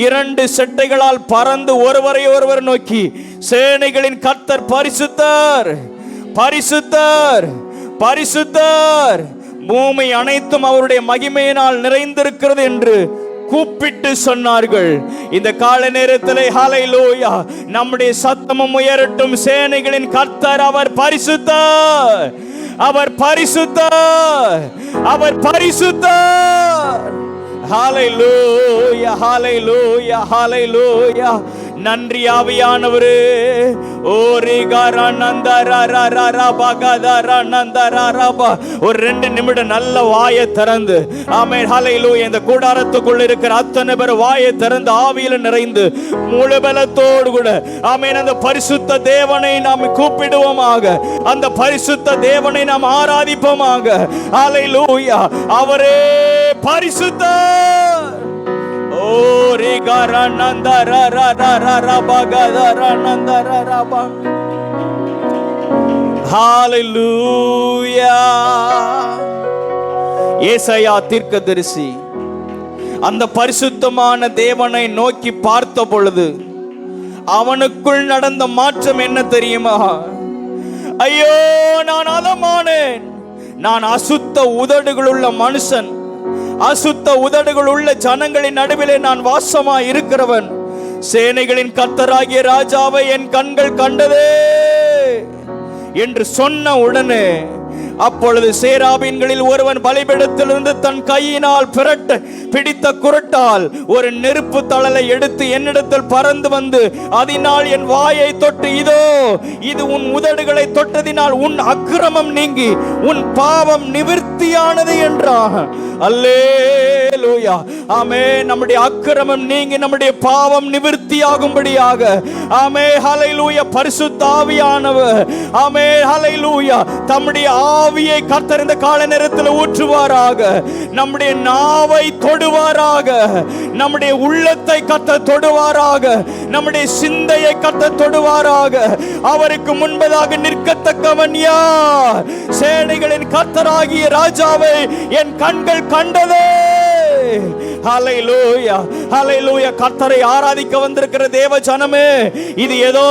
2 செட்டைகளால் பறந்து ஒருவரை ஒருவர் நோக்கி, சேனைகளின் கர்த்தர் பரிசுத்தர், பரிசுத்தர், பரிசுத்தர், பூமி அனைத்தும் அவருடைய மகிமையினால் நிறைந்திருக்கிறது என்று கூப்பிட்டு சொன்னார்கள். இந்த கால நேரத்திலே ஹல்லேலூயா, நம்முடைய சத்தமும் உயரட்டும். சேனைகளின் கர்த்தர் அவர் பரிசுத்தர், அவர் பரிசுத்தர், அவர் பரிசுத்தர். ஹல்லேலூயா, ஹல்லேலூயா, ஹல்லேலூயா. நன்றி ஆவியானவரே. ஒரு 2 நிமிடம் நல்ல வாயை திறந்து, ஆமென், ஹல்லேலூயா, இந்த கூடாரத்துக்குள்ள இருக்கிற அத்தனை பேர் வாயை திறந்து ஆவியில நிறைந்து முழு பலத்தோடு கூட, ஆமென், அந்த பரிசுத்த தேவனை நாம் கூப்பிடுவோமாக, அந்த பரிசுத்த தேவனை நாம் ஆராதிப்போமாக. ஹல்லேலூயா. அவரே பரிசுத்தர். ஓ ஓ ரிகரநந்தரரரரரபகதரநந்தரரப. ஹalleluya. ஏசாயா தீர்க்கதரிசி அந்த பரிசுத்தமான தேவனை நோக்கி பார்த்த பொழுது அவனுக்குள் நடந்த மாற்றம் என்ன தெரியுமா? ஐயோ, நான் அதமானேன், நான் அசுத்த உதடுகள் உள்ள மனுஷன், அசுத்த உதடுகள் உள்ள ஜனங்களின் நடுவிலே நான் வாசமாய் இருக்கிறவன். சேனைகளின் கர்த்தராகிய ராஜாவை என் கண்கள் கண்டதே என்று சொன்ன உடனே அப்பொழுது சேராபீன்களில் ஒருவன் பலிபீடத்திலிருந்து தன் கையினால் பிடித்த குரட்டால் ஒரு நெருப்பு தழலை எடுத்து என்னிடத்தில் பறந்து வந்து அதனால் என் வாயை தொட்டு, இதோ இது உன் உதடுகளை தொட்டதினால் உன் அக்கிரமம் நீங்கி உன் பாவம் நிவிர்த்தியானது என்றான். அல்லேலூயா. ஆமே. நம்முடைய அக்கிரமம் நீங்கி நம்முடைய பாவம் நிவிர்த்தியாகும்படியாக ஆமே ஹல்லேலூயா பரிசுத்த ஆவியானவர் ஆமே ஹல்லேலூயா தம்முடைய ஆவியை கர்த்தர் இந்த கால நேரத்தில் ஊற்றுவாராக. நம்முடைய நாவை தொடுவாராக, நம்முடைய உள்ளத்தை கர்த்தர் தொடுவாராக, நம்முடைய சிந்தையை கர்த்தர் தொடுவாராக. அவருக்கு முன்பதாக நிற்கத்தக்கவன் யார்? சேனைகளின் கர்த்தராகிய ராஜாவை என் கண்கள் கண்டதே. ஹல்லேலூயா, ஹல்லேலூயா. கர்த்தரை ஆராதிக்க வந்திருக்கிற தேவ ஜனமே, இது ஏதோ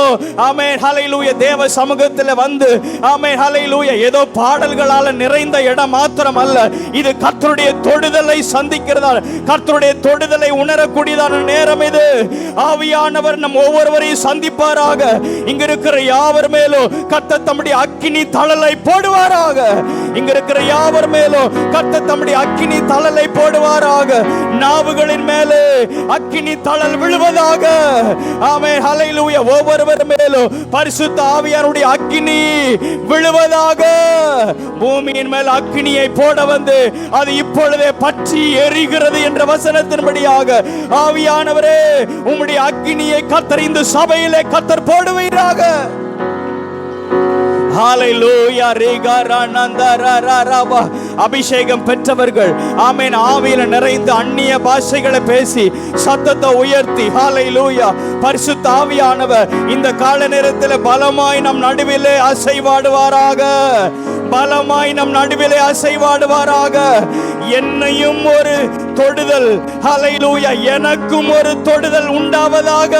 ஆமென் ஹல்லேலூயா தேவ சமூகத்தில் வந்து ஆமென் ஹல்லேலூயா ஏதோ பாடல்களால நிறைந்த இடம் மாத்திரம் அல்ல. இது கர்த்தருடைய தொடுதலை சந்திக்கிறதா, கர்த்தருடைய தொடுதலை உணரக்கூடியதான நேரம் இது. ஆவியானவர் நம் ஒவ்வொருவரையும் சந்திப்பாராக. இங்க இருக்கிற யாவர் மேலும் கர்த்தர் தம்முடைய அக்கினி தழலை போடுவாராக. இங்க இருக்கிற யாவர் மேலும் கர்த்தர் தம்முடைய அக்கினி தழலை போடுவாராக. நாவுகளின் மேலே அக்கினி தழல் விழுவதாக. ஆமென் ஹல்லேலூயா. ஒவ்வொருவர் மேலும் பரிசுத்த ஆவியானுடைய அக்கினி விழுவதாக. பூமியின் மேல் அக்கினியை போட வந்து அது இப்பொழுதே பற்றி எரிகிறது என்ற வசனத்தின்படியாக ஆவியானவரே உம்முடைய அக்கினியை கர்த்தர் இந்த சபையிலே கர்த்தர் போடுவீராக. ஹல்லேலூயா. ரிகரநந்தரரரப. அபிஷேகம் பெற்றவர்கள் ஆமென் ஆவியில நிறைந்து அந்நிய பாஷைகளை பேசி சத்தத்தை உயர்த்தி ஹல்லேலூயா பரிசுத்த ஆவியானவர் இந்த கால நேரத்தில் பலமாய் நம் நடுவிலே அசைவாடுவாராக. பலமாய் நம் நடுவிலே அசைவாடுவாராக. என்னையும் ஒரு தொடுதல் ஹல்லேலூயா எனக்கும் ஒரு தொடுதல் உண்டாவதாக.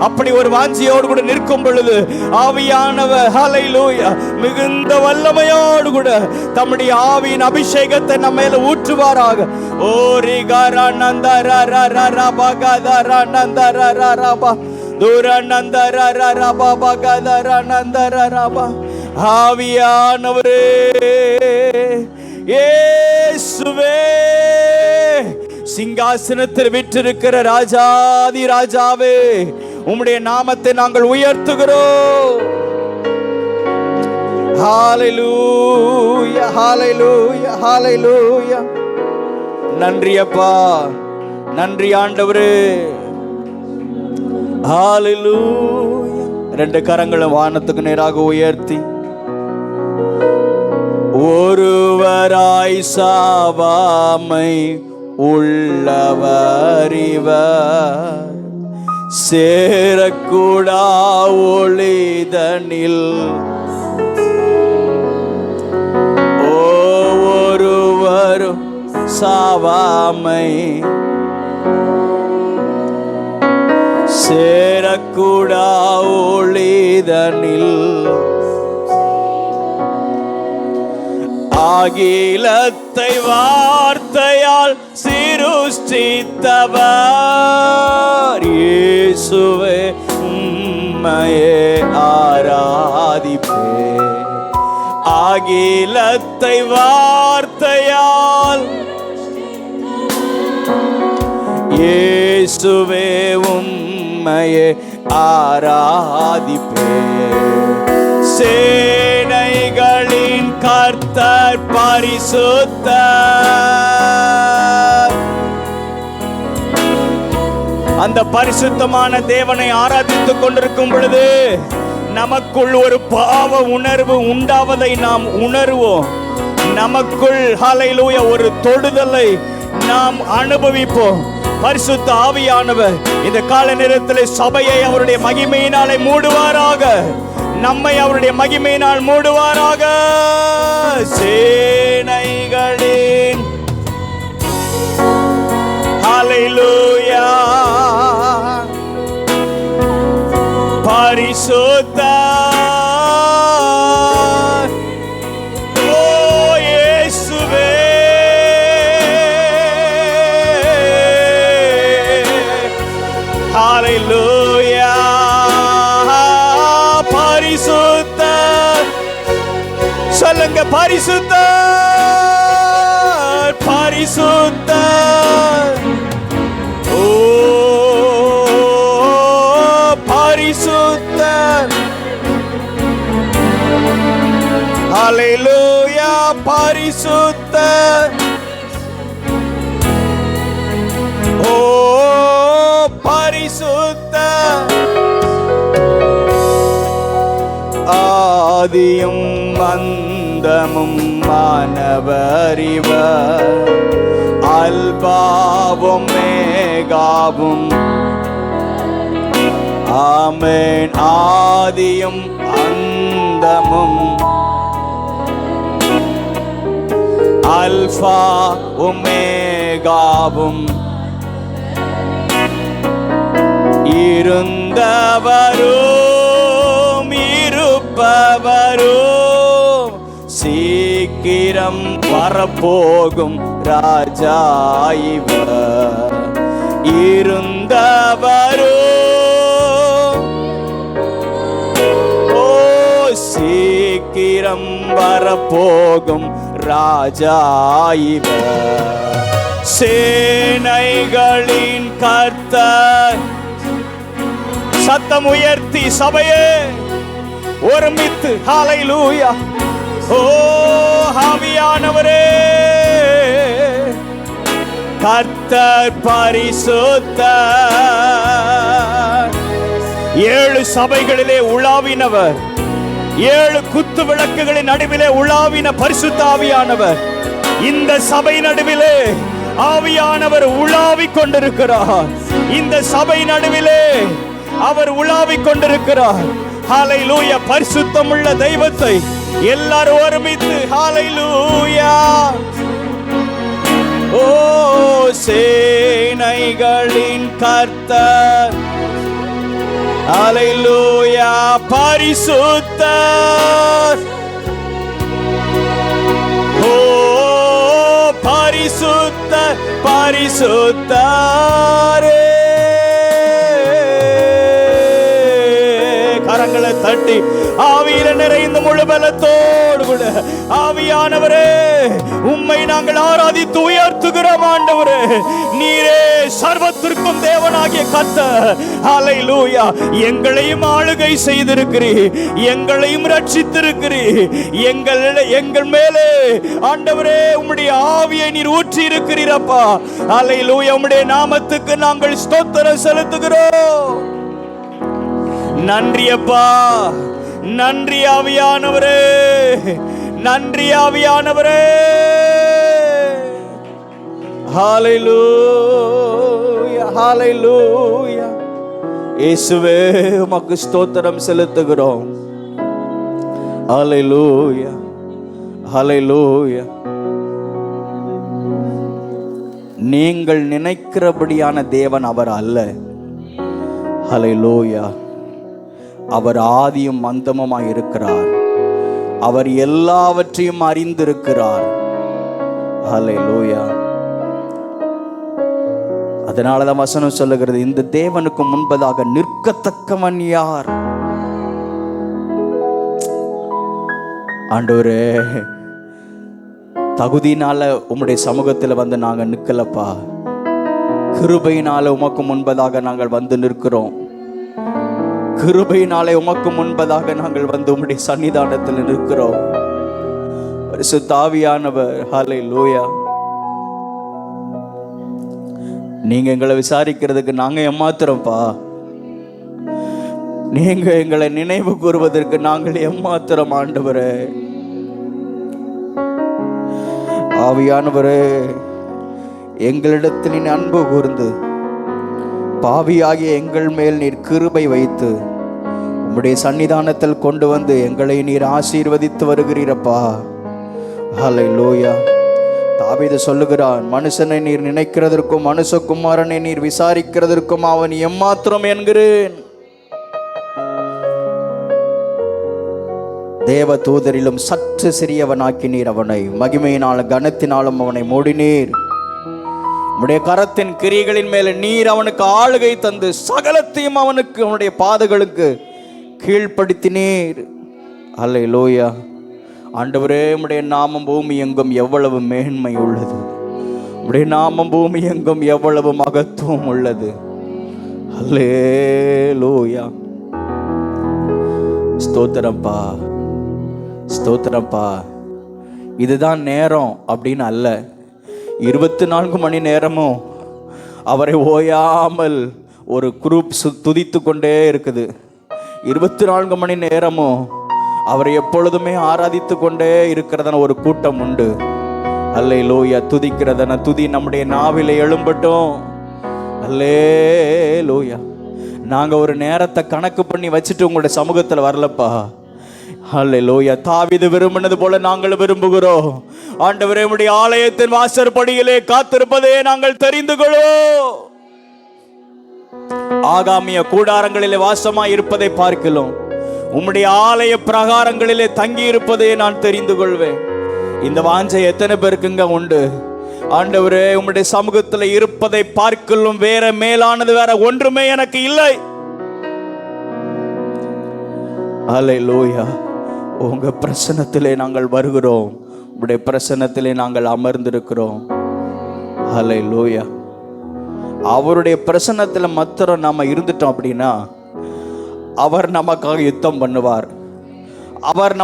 அப்படி ஒரு வாஞ்சியோடு கூட நிற்கும் பொழுது ஆவியானவர் ஹல்லேலூயா மிகுந்த வல்லமையோடு கூட தம்முடைய ஆவியின் அபிஷேகத்தை நம்ம மேல ஊற்றுவாராக. ஓ ரிகரநந்தரரரபகதரநந்தரரப துரநந்தரரரபகதரநந்தரரப. ஆவியானவரே இயேசுவே சிங்காசனத்தில் விற்றிருக்கிற ராஜாதி ராஜாவே உம்முடைய நாமத்தை நாங்கள் உயர்த்துகிறோம். ஹல்லேலூயா, ஹல்லேலூயா, ஹல்லேலூயா. நன்றி அப்பா, நன்றி ஆண்டவரே. ஹல்லேலூயா. ரெண்டு கரங்களும் வானத்துக்கு நேராக உயர்த்தி ஒருவராய் சாவாமை உள்ளவரிவர் சேரக்கூடா ஒளிதனில் ஒருவரும் சாவாமை சேரக்கூடா ஒளிதனில் அகிலத்தை வார்த்தையால் சிருஷ்டித்தவர் இயேசுவே உம்மையே ஆராதிப்பே. அகிலத்தை வார்த்தையால் இயேசுவே உம்மையே ஆராதிப்பே. சேனைகளின் கர்த்தர் பரிசுத்தர். அந்த பரிசுத்தமான தேவனை ஆராதித்துக் கொண்டிருக்கும் பொழுது நமக்குள் ஒரு பாவ உணர்வு உண்டாவதை நாம் உணர்வோம். நமக்குள் ஹல்லேலூயா ஒரு தொடுதலை நாம் அனுபவிப்போம். பரிசுத்த ஆவியானவர் இந்த கால நேரத்தில் சபையை அவருடைய மகிமையினாலே மூடுவாராக. நம்மை அவருடைய மகிமையினால் மூடுவாராக. சேனைகளின் ஹல்லேலூயா பரிசுத்த ஹல்லேலூயா பரிசுத்த சொல்லுங்க பரிசுத்த பரிசுத்த ஓ பரிசுத்த ஹல்லேலூயா பரிசுத்த ஓ பரிசுத்த ஆதியும் அந்தமும் மானவரிவர் அல்பாவும் மேகாவும் ஆமென். ஆதியும் அந்தமும் அல்பா ஒமேகாவும் இருந்தவரும் இருப்பவரும் சீக்கிரம் வரப்போகும் ராஜா இவர். இருந்தவரும் ஓ சீக்கிரம் வரப்போகும் ராஜா இவர். சேனைகளின் கர்த்தர் சத்தம் உயர்த்தி சபையே ஒருமித்து ஹல்லேலூயா ஓ ஆவியானவரே கர்த்தர் பரிசுத்தர். 7 சபைகளிலே உலாவினவர், 7 குத்து விளக்குகளின் நடுவிலே உலாவின பரிசுத்த ஆவியானவர் இந்த சபை நடுவிலே ஆவியானவர் உலாவிக் கொண்டிருக்கிறார். இந்த சபை நடுவிலே அவர் உலாவிக் கொண்டிருக்கிறார். ஹல்லேலூயா பரிசுத்தமுள்ள தெய்வத்தை எல்லாரும் ஒருமித்து ஹல்லேலூயா ஓ சேனைகளின் கர்த்தர் ஹல்லேலூயா பரிசுத்தர் ஓ பரிசுத்தர் பரிசுத்தரே. கரங்களை தட்டி ஆவியில நிறைந்த முழு பலத்தோடு கூட ஆவியானவரே உம்மை நாங்கள் ஆராதித்து உயர்த்துகிறோம். ஆண்டவரே நீரே சர்வத்திற்கும் தேவனாகிய கர்த்தர். ஹல்லேலூயா எங்களையும் ஆளுகை செய்திருக்கிறீர், எங்களையும் ரட்சித்திருக்கிறீர். எங்கள் மேலே ஆண்டவரே உம்முடைய ஆவியை நீர் ஊற்றி இருக்கிறீரப்பா. ஹல்லேலூயா உம்முடைய நாமத்துக்கு நாங்கள் ஸ்தோத்திரம் செலுத்துகிறோம். நன்றி அப்பா, நன்றி ஆவியானவரே, நன்றி ஆவியானவரே. ஹல்லேலூயா ஹல்லேலூயா இயேசுவே உமக்கு ஸ்தோத்திரம் செலுத்துகிறோம். ஹல்லேலூயா ஹல்லேலூயா. நீங்கள் நினைக்கிறபடியான தேவன் அவர் அல்ல. ஹல்லேலூயா அவர் ஆதியும் அந்தமுமாய் இருக்கிறார். அவர் எல்லாவற்றையும் அறிந்திருக்கிறார். ஹல்லேலூயா. அதனாலதான் வசனம் சொல்லுகிறது, இந்த தேவனுக்கு முன்பதாக நிற்கத்தக்கவன் யார்? ஆண்டவரே தகுதியினால உம்முடைய சமூகத்தில் வந்து நாங்க நிக்கலப்பா, கிருபையினால உமக்கு முன்பதாக நாங்கள் வந்து நிற்கிறோம். கிருபையினாலே உமக்கு முன்பதாக நாங்கள் வந்து உம்முடைய சன்னிதானத்தில் நிற்கிறோம். பரிசுத்த ஆவியானவர் ஹல்லேலூயா நீங்க எங்களை விசாரிக்கிறதுக்கு நாங்க ஏமாத்துறோம்ப்பா. நீங்க எங்களை நினைவு கூறுவதற்கு நாங்கள் ஏமாத்துறோம். ஆண்டவரே ஆவியானவரே எங்களிடத்தில் அன்பு கூர்ந்து பாவியாகிய எங்கள் மேல் நீர் கிருபை வைத்து உம்முடைய சன்னிதானத்தில் கொண்டு வந்து எங்களை நீர் ஆசீர்வதித்து வருகிறீரப்பா. ஹல்லேலூயா. தாவீது சொல்லுகிறான், மனுஷனை நீர் நினைக்கிறதற்கும் மனுஷகுமாரனை நீர் விசாரிக்கிறதற்கும் அவன் எம்மாத்திரம் என்கிறேன். தேவ தூதரிலும் சற்று சிறியவனாக்கி நீர் அவனை, மகிமையினாலும் கனத்தினாலும் அவனை மூடினீர். உம்முடைய கரத்தின் கிரியைகளின் மேல நீர் அவனுக்கு ஆளுகை தந்து சகலத்தையும் அவனுக்கு அவனுடைய பாதங்களுக்கு கீழ்ப்படுத்தினீர். அல்லேலூயா. ஆண்டவரே, உம்முடைய நாமம் பூமி எங்கும் எவ்வளவு மேன்மை உள்ளது. உம்முடைய நாமம் பூமி எங்கும் எவ்வளவு மகத்துவம் உள்ளது. அல்லேலூயா. ஸ்தோத்திரப்பா, ஸ்தோத்திரப்பா. இதுதான் நேரம் அப்படின்னு அல்ல, 24 மணி நேரமும் அவரை ஓயாமல் ஒரு குரூப் துதித்து கொண்டே இருக்குது. 24 மணி நேரமும் அவரை எப்பொழுதுமே ஆராதித்து கொண்டே இருக்கிறதான ஒரு கூட்டம் உண்டு. அல்லேலூயா. துதிக்கிறதான துதி நம்முடைய நாவில எழும்பட்டும். அல்லேலூயா. நாங்கள் ஒரு நேரத்தை கணக்கு பண்ணி வச்சுட்டு உங்களுடைய சமூகத்தில் வரலப்பா. அல்லேலூயா. தாவீது விரும்பினது போல நாங்கள் விரும்புகிறோம். ஆண்டவரே, உம்முடைய ஆலயத்தின் வாசற்படியிலே காத்திருப்பதே நாங்கள் தெரிந்து கொள்வோம். ஆகாமிய கூடாரங்களிலே வாசமாய் இருப்பதை பார்க்கலாம், உம்முடைய ஆலய பிரகாரங்களிலே தங்கி இருப்பதே நான் தெரிந்து கொள்வேன். இந்த வாஞ்சை எத்தனை பேருக்குங்க உண்டு? ஆண்டவரே, உம்முடைய சமூகத்தில் இருப்பதை பார்க்கலும் வேற மேலானது வேற ஒன்றுமே எனக்கு இல்லை. அல்லேலூயா. உங்க பிரசன்னத்திலே நாங்கள் வருகிறோம், உம்முடைய பிரசன்னத்திலே நாங்கள் அமர்ந்திருக்கிறோம். அல்லேலூயா. அவருடைய பிரசன்னத்தில் மாத்திரம் நாம இருந்துட்டோம் அப்படின்னா அவர் நமக்காக யுத்தம் பண்ணுவார். அவர்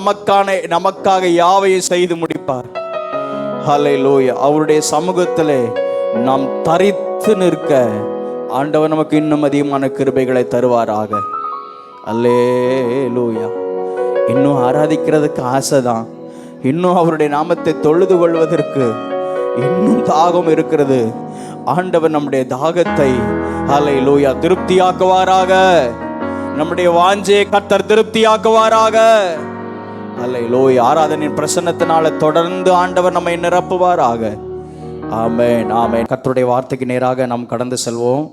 நமக்காக யாவையும் செய்து முடிப்பார். ஹல்லேலூயா. அவருடைய சமூகத்திலே நாம் தரித்து நிற்க ஆண்டவர் நமக்கு இன்னும் அதிகமான கிருபைகளை தருவாராக. அல்லேலூயா. இன்னும் ஆராதிக்கிறதுக்கு ஆசைதான், இன்னும் அவருடைய நாமத்தை தொழுது கொள்வதற்கு இன்னும் தாகம் இருக்கிறது. ஆண்டவர் நம்முடைய தாகத்தை ஹல்லேலூயா திருப்தியாக்குவாராக. நம்முடைய வாஞ்சையை கர்த்தர் திருப்தியாக்குவாராக. அல்லேலூயா. ஆராதனையின் பிரசன்னத்தினால தொடர்ந்து ஆண்டவர் நம்மை நிரப்புவாராக. ஆமென், ஆமென். கர்த்தருடைய வார்த்தைக்கு நேராக நாம் கடந்து செல்வோம்.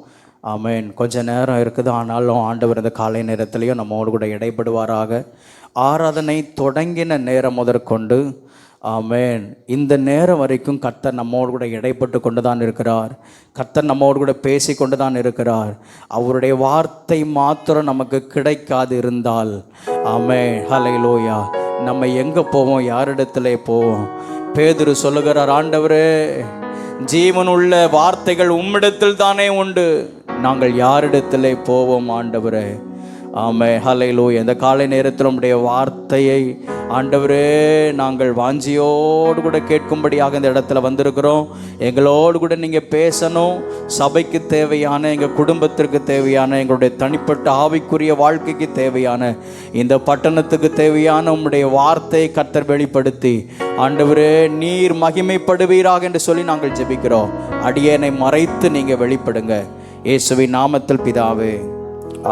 ஆமென். கொஞ்ச நேரம் இருக்குது, ஆனாலும் ஆண்டவர் இந்த காலை நேரத்திலையும் நம்மோடு கூட இடைப்படுவாராக. ஆராதனை தொடங்கின நேரம் முதற்கொண்டு ஆமென் இந்த நேரம் வரைக்கும் கர்த்தர் நம்மோடு கூட இடைப்பட்டு கொண்டு தான் இருக்கிறார். கர்த்தர் நம்மோடு கூட பேசி கொண்டு தான் இருக்கிறார். அவருடைய வார்த்தை மாத்திரம் நமக்கு கிடைக்காது இருந்தால் ஆமென் ஹல்லேலூயா நம்ம எங்கே போவோம்? யாரிடத்திலே போவோம்? பேதுரு சொல்லுகிறார், ஆண்டவரே, ஜீவனுள்ள வார்த்தைகள் உம்மிடத்தில் தானே உண்டு, நாங்கள் யாரிடத்திலே போவோம் ஆண்டவரே? ஆமென் ஹல்லேலூயா. இந்த காலை நேரத்தில் உம்முடைய வார்த்தையை ஆண்டவரே நாங்கள் வாஞ்சியோடு கூட கேட்கும்படியாக இந்த இடத்துல வந்திருக்கிறோம். எங்களோடு கூட நீங்கள் பேசணும். சபைக்கு தேவையான, எங்கள் குடும்பத்திற்கு தேவையான, எங்களுடைய தனிப்பட்ட ஆவிக்குரிய வாழ்க்கைக்கு தேவையான, இந்த பட்டணத்துக்கு தேவையான உம்முடைய வார்த்தையை கர்த்தர் வெளிப்படுத்தி ஆண்டவரே நீர் மகிமைப்படுவீராக என்று சொல்லி நாங்கள் ஜெபிக்கிறோம். அடியேனை மறைத்து நீங்கள் வெளிப்படுங்க. இயேசுவின் நாமத்தில் பிதாவே,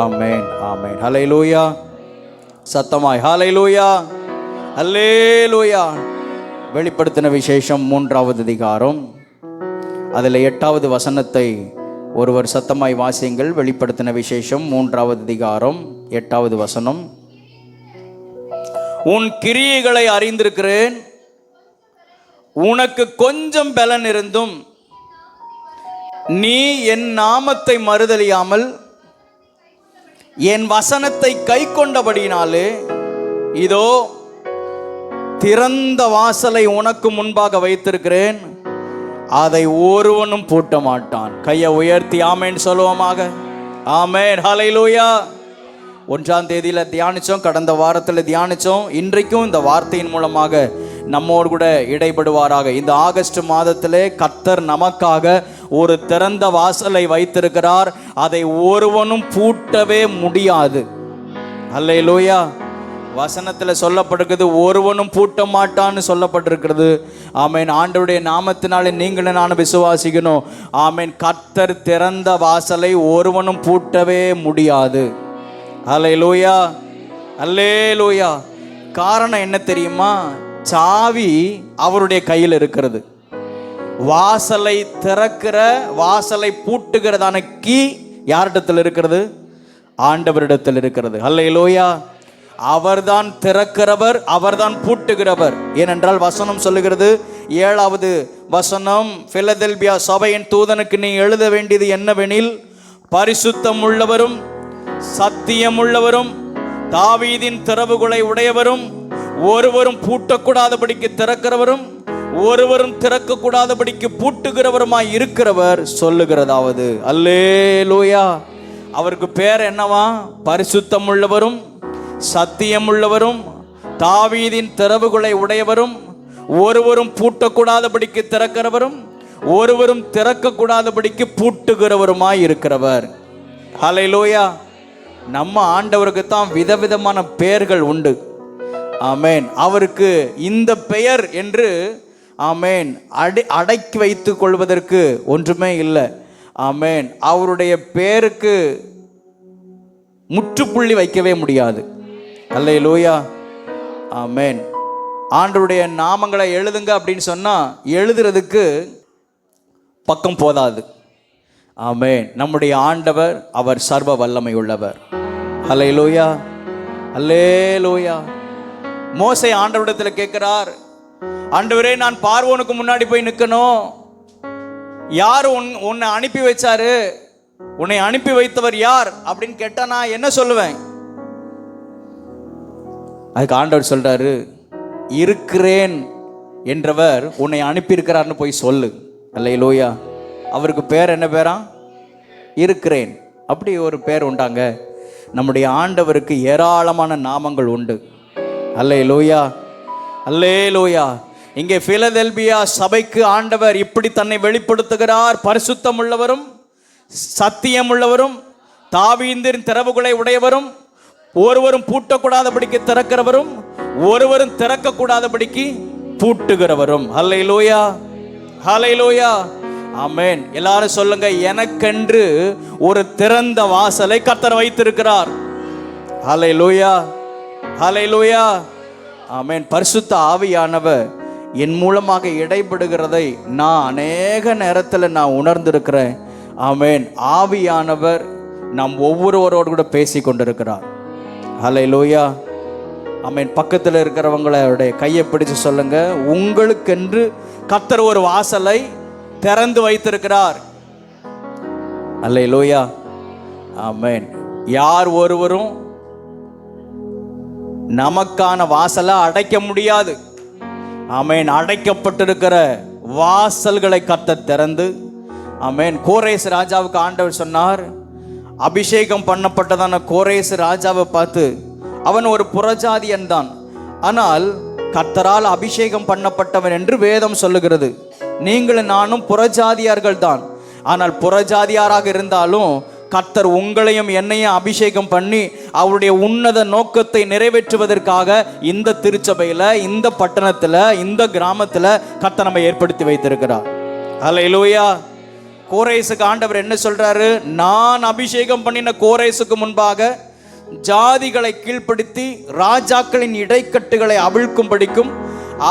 ஆமென், ஆமென். ஹல்லேலூயா. சத்தமாய் ஹல்லேலூயா, ஹல்லேலூயா. வெளிப்படுத்தின விசேஷம் 3வது அதிகாரம், அதில் 8வது வசனத்தை ஒருவர் சத்தமாய் வாசியுங்கள். வெளிப்படுத்தின விசேஷம் 3வது அதிகாரம் 8வது வசனம். உன் கிரியைகளை அறிந்திருக்கிறேன், உனக்கு கொஞ்சம் பலன் இருந்தும் நீ என் நாமத்தை மறுதலியாமல் என் வசனத்தை கை கொண்டபடினாலே இதோ திறந்த வாசலை உனக்கு முன்பாக வைத்திருக்கிறேன், அதை ஒருவனும் பூட்ட மாட்டான். கையை உயர்த்தி ஆமென் சொல்லுவோமாக. ஆமென் ஹல்லேலூயா. 1ஆம் தேதியில் தியானித்தோம், கடந்த வாரத்தில் தியானித்தோம். இன்றைக்கும் இந்த வார்த்தையின் மூலமாக நம்மோடு கூட இடைப்படுவாராக. இந்த ஆகஸ்ட் மாதத்திலே கர்த்தர் நமக்காக ஒரு திறந்த வாசலை வைத்திருக்கிறார், அதை ஒருவனும் பூட்டவே முடியாது. ஹல்லேலூயா. வசனத்துல சொல்லப்பட்டிருக்கிறது, ஒருவனும் பூட்ட மாட்டான்னு சொல்லப்பட்டிருக்கிறது. ஆமேன். ஆண்டவருடைய நாமத்தினாலே நீங்களும் நானும் விசுவாசிக்கணும். ஆமேன். கர்த்தர் திறந்த வாசலை ஒருவனும் பூட்டவே முடியாது. அல்லேலூயா, அல்லேலூயா. காரணம் என்ன தெரியுமா? சாவி அவருடைய கையில் இருக்கிறது. வாசலை திறக்கிற, வாசலை பூட்டுகிறதான கீ யாரிடத்தில் இருக்கிறது? ஆண்டவரிடத்தில் இருக்கிறது. அல்லேலூயா. அவர்தான் திறக்கிறவர், அவர்தான் பூட்டுகிறவர். ஏனென்றால் வசனம் சொல்லுகிறது, 7வது வசனம், பிலதெல்பியா சபையின் தூதனுக்கு நீ எழுத வேண்டியது என்னவெனில், பரிசுத்தம் உள்ளவரும் சத்தியம் உள்ளவரும் தாவீதின் திறவுகளை உடையவரும் ஒருவரும் பூட்டக்கூடாதபடிக்கு திறக்கிறவரும் ஒருவரும் திறக்கக்கூடாதபடிக்கு பூட்டுகிறவருமாய் இருக்கிறவர் சொல்லுகிறதாவது. அல்லேலூயா. அவருக்கு பேர் என்னவா? பரிசுத்தம் உள்ளவரும் சத்தியம் உள்ளவரும் தாவீதின் திறவுகளை உடையவரும் ஒருவரும் பூட்டக்கூடாதபடிக்கு திறக்கிறவரும் ஒருவரும் திறக்கக்கூடாதபடிக்கு பூட்டுகிறவருமாய் இருக்கிறவர். ஹல்லேலூயா. நம்ம ஆண்டவருக்கு தான் விதவிதமான பெயர்கள் உண்டு. ஆமேன். அவருக்கு இந்த பெயர் என்று ஆமேன் அடக்கி வைத்துக் கொள்வதற்கு ஒன்றுமே இல்லை. ஆமேன். அவருடைய பெயருக்கு முற்றுப்புள்ளி வைக்கவே முடியாது. அல்லேலூயா. ஆமேன். ஆண்டவருடைய நாமங்களை எழுதுங்க அப்படின்னு சொன்னா எழுதுறதுக்கு பக்கம் போதாது. ஆமேன். நம்முடைய ஆண்டவர் அவர் சர்வ வல்லமை உள்ளவர். அல்லேலூயா, அல்லேலூயா. மோசே ஆண்டவரிடத்தில் கேட்கிறார், ஆண்டவரே, நான் பார்வோனுக்கு முன்னாடி போய் நிற்கணும், யார் உன்னை அனுப்பி வச்சாரு? உன்னை அனுப்பி வைத்தவர் யார் அப்படின்னு கேட்டா நான் என்ன சொல்லுவேன்? அதுக்கு ஆண்டவர் சொல்றாரு, இருக்கிறேன் என்றவர் உன்னை அனுப்பி இருக்கிறார்னு போய் சொல்லு. அல்லேலூயா. அவருக்கு பேர் என்ன பேரா? இருக்கிறேன். அப்படி ஒரு பேர் உண்டாங்க. நம்முடைய ஆண்டவருக்கு ஏராளமான நாமங்கள் உண்டு. அல்லேலூயா, அல்லேலூயா. இங்கே பிலதெல்பியா சபைக்கு ஆண்டவர் இப்படி தன்னை வெளிப்படுத்துகிறார். பரிசுத்தம் உள்ளவரும் சத்தியம் உள்ளவரும் தாவீதின் திறவுகளை உடையவரும் ஒருவரும் பூட்டக்கூடாதபடிக்கு திறக்கிறவரும் ஒருவரும் திறக்கக்கூடாதபடிக்கு பூட்டுகிறவரும். அல்லேலூயா, அல்லேலூயா. ஆமென். எல்லாரும் சொல்லுங்க, எனக்கென்று ஒரு திறந்த வாசலை கர்த்தர் வைத்திருக்கிறார். அல்லேலூயா, அல்லேலூயா. ஆமென். பரிசுத்த ஆவியானவர் என் மூலமாக இடைபடுகிறதை நான் அநேக நேரத்தில் நான் உணர்ந்திருக்கிறேன். ஆமென். ஆவியானவர் நாம் ஒவ்வொருவரோடு கூட பேசி கொண்டிருக்கிறார். அல்லேலூயா. ஆமென். பக்கத்தில் இருக்கிறவங்களுடைய கையை பிடிச்சு சொல்லுங்க, உங்களுக்கென்று கர்த்தர் ஒரு வாசலை திறந்து வைத்திருக்கிறார். அல்லேலூயா. ஆமென். யார் ஒருவரும் நமக்கான வாசலை அடைக்க முடியாது. ஆமென். அடைக்கப்பட்டிருக்கிற வாசல்களை கர்த்தர் திறந்து, ஆமென். கோரேஸ் ராஜாவுக்கு ஆண்டவர் சொன்னார், அபிஷேகம் பண்ணப்பட்டதான கோரேஸ் ராஜாவை பார்த்து, அவன் ஒரு புறஜாதியன் தான், ஆனால் கர்த்தரால் அபிஷேகம் பண்ணப்பட்டவன் என்று வேதம் சொல்லுகிறது. நீங்களும் நானும் புறஜாதியார்கள் தான், ஆனால் புறஜாதியாராக இருந்தாலும் கர்த்தர் உங்களையும் என்னையும் அபிஷேகம் பண்ணி அவருடைய உன்னத நோக்கத்தை நிறைவேற்றுவதற்காக இந்த திருச்சபையில், இந்த பட்டணத்தில், இந்த கிராமத்தில் கர்த்தர் நம்ம ஏற்படுத்தி வைத்திருக்கிறார். அல்லேலூயா. கோரேசுக்கு ஆண்டவர் என்ன சொல்றாரு? நான் அபிஷேகம் பண்ணின கோரேசுக்கு முன்பாக ஜாதிகளை கீழ்ப்படுத்தி ராஜாக்களின் இடைக்கட்டுகளை அவிழ்க்கும்படிக்கும்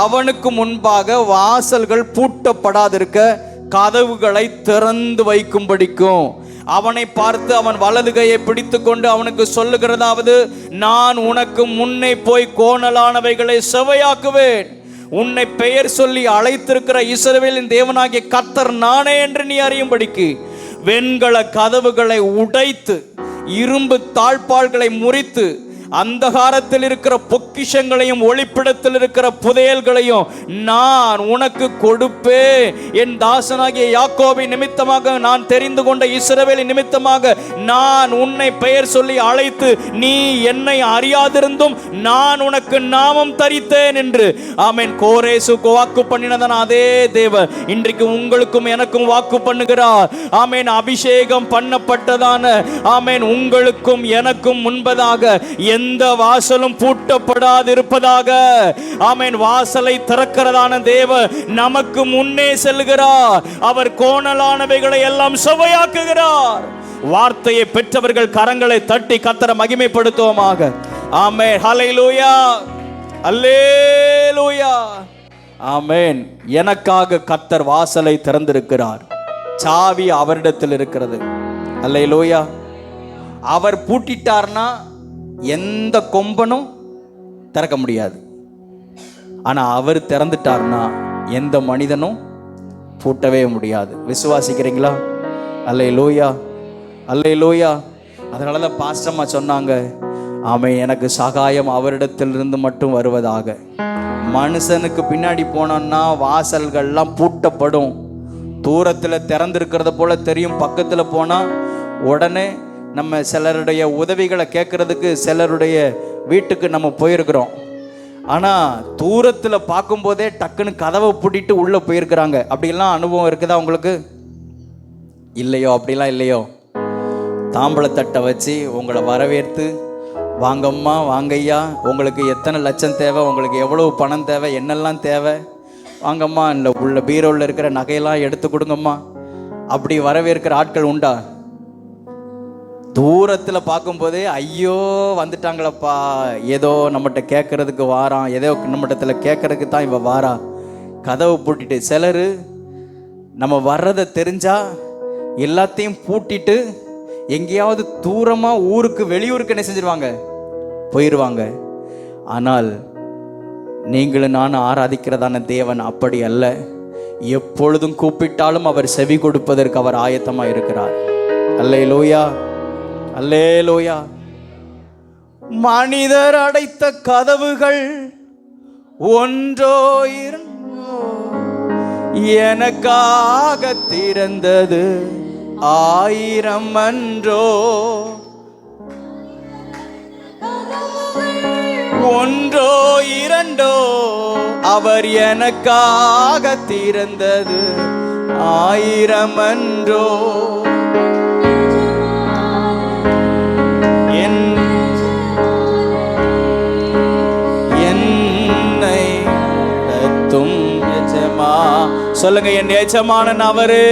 அவனுக்கு முன்பாக வாசல்கள் பூட்டப்படாதிருக்க கதவுகளை திறந்து வைக்கும்படிக்கும் அவனை பார்த்து அவன் வலது கையை பிடித்து கொண்டு அவனுக்கு சொல்லுகிறதாவது, நான் உனக்கு முன்னே போய் கோணலானவைகளை செவையாக்குவேன், உன்னை பெயர் சொல்லி அழைத்திருக்கிற இஸ்ரவேலின் தேவனாகிய கர்த்தர் நானே என்று நீ அறியும்படிக்கு வெண்கல கதவுகளை உடைத்து இரும்பு தாழ்பாள்களை முறித்து அந்தகாரத்தில் இருக்கிற பொக்கிஷங்களையும் ஒளிப்பிடத்தில் இருக்கிற புதையல்களையும் நான் உனக்கு கொடுப்பேன். என் தாசனாகிய யாக்கோபின் நிமித்தமாக நான் தெரிந்து கொண்ட இஸ்ரவேலின் நிமித்தமாக நான் உன்னை பெயர் சொல்லி அழைத்து நீ என்னை அறியாதிருந்தும் நான் உனக்கு நாமம் தரித்தேன் என்று ஆமென் கோரேசுக்கு வாக்கு பண்ணினதான் அதே தேவன் இன்றைக்கு உங்களுக்கும் எனக்கும் வாக்கு பண்ணுகிறார். ஆமென். அபிஷேகம் பண்ணப்பட்டதான ஆமென் உங்களுக்கும் எனக்கும் முன்பதாக எந்த வாசலும் பூட்டப்படாது இருப்பதாக. ஆமென். வாசலை திறக்கிறதான தேவன் நமக்கு முன்னே செல்கிறார். அவர் கோணலானவைகளை எல்லாம் சுவையாக்குகிறார். வார்த்தையை பெற்றவர்கள் கரங்களை தட்டி கர்த்தரை மகிமைப்படுத்துவோமாக. ஆமென். ஹல்லேலூயா, அல்லேலூயா, ஆமென். எனக்காக கர்த்தர் வாசலை திறந்திருக்கிறார். சாவி அவரிடத்தில் இருக்கிறது. அல்லேலூயா. அவர் பூட்டிட்டார்னா எந்த கொம்பனும் திறக்க முடியாது. ஆனா அவர் திறந்துட்டார்னா எந்த மனிதனும் பூட்டவே முடியாது. விசுவாசிக்கிறீங்களா? அல்லேலூயா, அல்லேலூயா. அதனால தான் பாஸ்டம்மா சொன்னாங்க, ஆமென், எனக்கு சகாயம் அவரிடத்திலிருந்து மட்டும் வருவதாக. மனுஷனுக்கு பின்னாடி போனோம்னா வாசல்கள்லாம் பூட்டப்படும். தூரத்தில் திறந்திருக்கிறத போல தெரியும். பக்கத்தில் போனால் உடனே நம்ம சிலருடைய உதவிகளை கேட்கறதுக்கு சிலருடைய வீட்டுக்கு நம்ம போயிருக்கிறோம். ஆனால் தூரத்தில் பார்க்கும்போதே டக்குன்னு கதவை பூட்டிட்டு உள்ளே போயிருக்கிறாங்க. அப்படிலாம் அனுபவம் இருக்குதா உங்களுக்கு? இல்லையோ? அப்படிலாம் இல்லையோ? தாம்பளத்தட்டை வச்சு உங்களை வரவேற்று, வாங்கம்மா, வாங்கய்யா, உங்களுக்கு எத்தனை லட்சம் தேவை, உங்களுக்கு எவ்வளவு பணம் தேவை, என்னெல்லாம் தேவை, வாங்கம்மா, இல்லை உள்ள பீரோவில் இருக்கிற நகையெல்லாம் எடுத்து கொடுங்கம்மா, அப்படி வரவேற்கிற ஆட்கள் உண்டா? தூரத்தில் பார்க்கும்போதே ஐயோ வந்துட்டாங்களப்பா, ஏதோ நம்மகிட்ட கேட்கறதுக்கு வாரான், ஏதோ நம்மகிட்டத்தில் கேட்கறதுக்கு தான் இவ வாரா, கதவை பூட்டிட்டு. சிலர் நம்ம வர்றதை தெரிஞ்சா எல்லாத்தையும் பூட்டிட்டு எங்கேயாவது தூரமாக ஊருக்கு, வெளியூருக்கு என்ன செஞ்சிருவாங்க? போயிடுவாங்க. ஆனால் நீங்களும் நானும் ஆராதிக்கிறதான தேவன் அப்படி அல்ல. எப்பொழுதும் கூப்பிட்டாலும் அவர் செவி கொடுப்பதற்கு அவர் ஆயத்தமாக இருக்கிறார். அல்லேலூயா, அல்லேலூயா. மனிதர் அடைத்த கதவுகள் ஒன்றோ இரண்டோ எனக்காக திறந்தது 1000 அன்றோ. ஒன்றோ இரண்டோ அவர் எனக்காக திறந்தது 1000 அன்றோ. என்னை நடத்தும் எஜமா, சொல்லுங்க, என் எஜமானன் அவரு.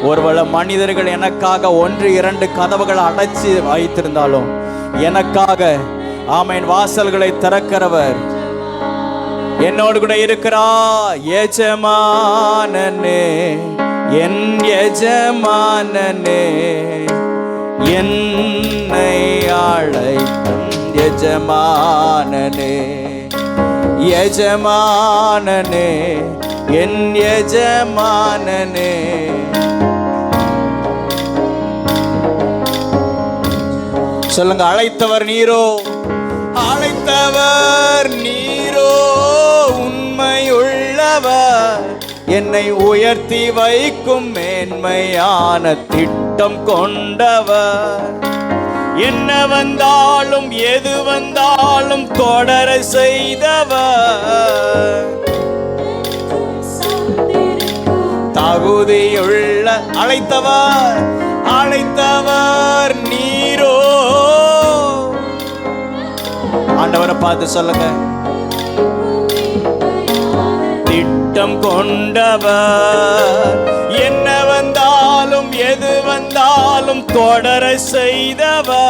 ஒருவேளை மனிதர்கள் எனக்காக 1-2 கதவுகளை அடைச்சி வைத்திருந்தாலும் எனக்காக, ஆமென், வாசல்களை திறக்கிறவர் என்னோடு கூட இருக்கிறார். எஜமானனே, என் எஜமானனே, என்னை அழைக்கும் எஜமானனே, எஜமானனே, என் எஜமானனே. சொல்லுங்க, அழைத்தவர் நீரோ, அழைத்தவர் நீரோ, உண்மையுள்ளவர், என்னை உயர்த்தி வைக்கும் மேன்மையான திட்டம் கொண்டவர். என்ன வந்தாலும் எது வந்தாலும் தொடர செய்தவர், தகுதியுள்ள அழைத்தவர், அழைத்தவர் நீரோ. ஆண்டவரை பார்த்து சொல்லுங்க, திட்டம் கொண்டவர், என்ன வந்தாலும் எது வந்தாலும் தொடர செய்தவர்,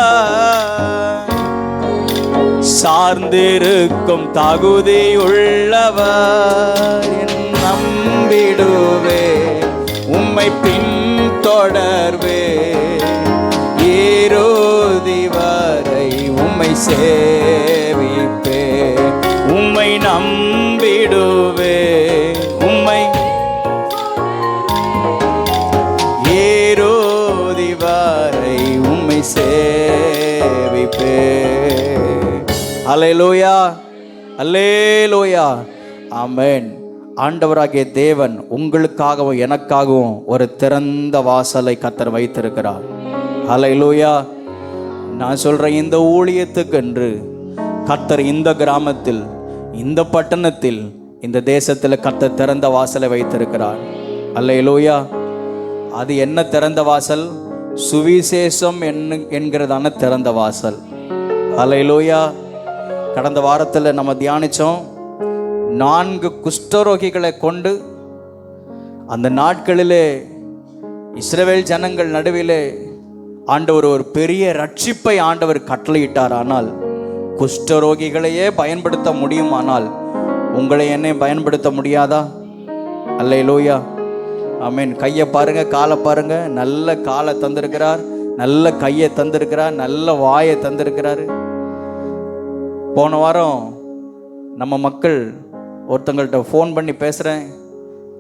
சார்ந்திருக்கும் தகுதியுள்ளவர். என் நம்பிடுவே, உம்மை பின்தொடர்வே, இறுதி வரை உம்மை சேவிப்பே. உம்மை நம்பிடுவே, உம்மை இறுதி வரை உம்மை சேவிப்பே. அல்லேலூயா, அல்லேலூயா, ஆமென். ஆண்டவராகிய தேவன் உங்களுக்காகவும் எனக்காகவும் ஒரு திறந்த வாசலை கர்த்தர் வைத்திருக்கிறார். அல்லேலூயா. நான் சொல்றேன், இந்த ஊழியத்துக்கென்று கர்த்தர் இந்த கிராமத்தில், இந்த பட்டணத்தில், இந்த தேசத்தில் கர்த்தர் திறந்த வாசலை வைத்திருக்கிறார். அல்லேலூயா. அது என்ன திறந்த வாசல்? சுவிசேஷம் என்கிறதான திறந்த வாசல். ஹல்லேலூயா. கடந்த வாரத்தில் நம்ம தியானித்தோம், 4 குஷ்டரோகிகளை கொண்டு அந்த நாட்களிலே இஸ்ரவேல் ஜனங்கள் நடுவிலே ஆண்டவர் ஒரு பெரிய ரட்சிப்பை ஆண்டவர் கட்டளையிட்டார். ஆனால் குஷ்டரோகிகளையே பயன்படுத்த முடியுமானால் உங்களை என்னை பயன்படுத்த முடியாதா? அல்லேலூயா, ஆமென். கையை பாருங்க, காலை பாருங்க. நல்ல காலை தந்திருக்கிறார், நல்ல கையை தந்திருக்கிறார், நல்ல வாயை தந்திருக்கிறாரு. போன வாரம் நம்ம மக்கள் ஒருத்தங்கள்ட்ட ஃபோன் பண்ணி பேசுகிறேன்,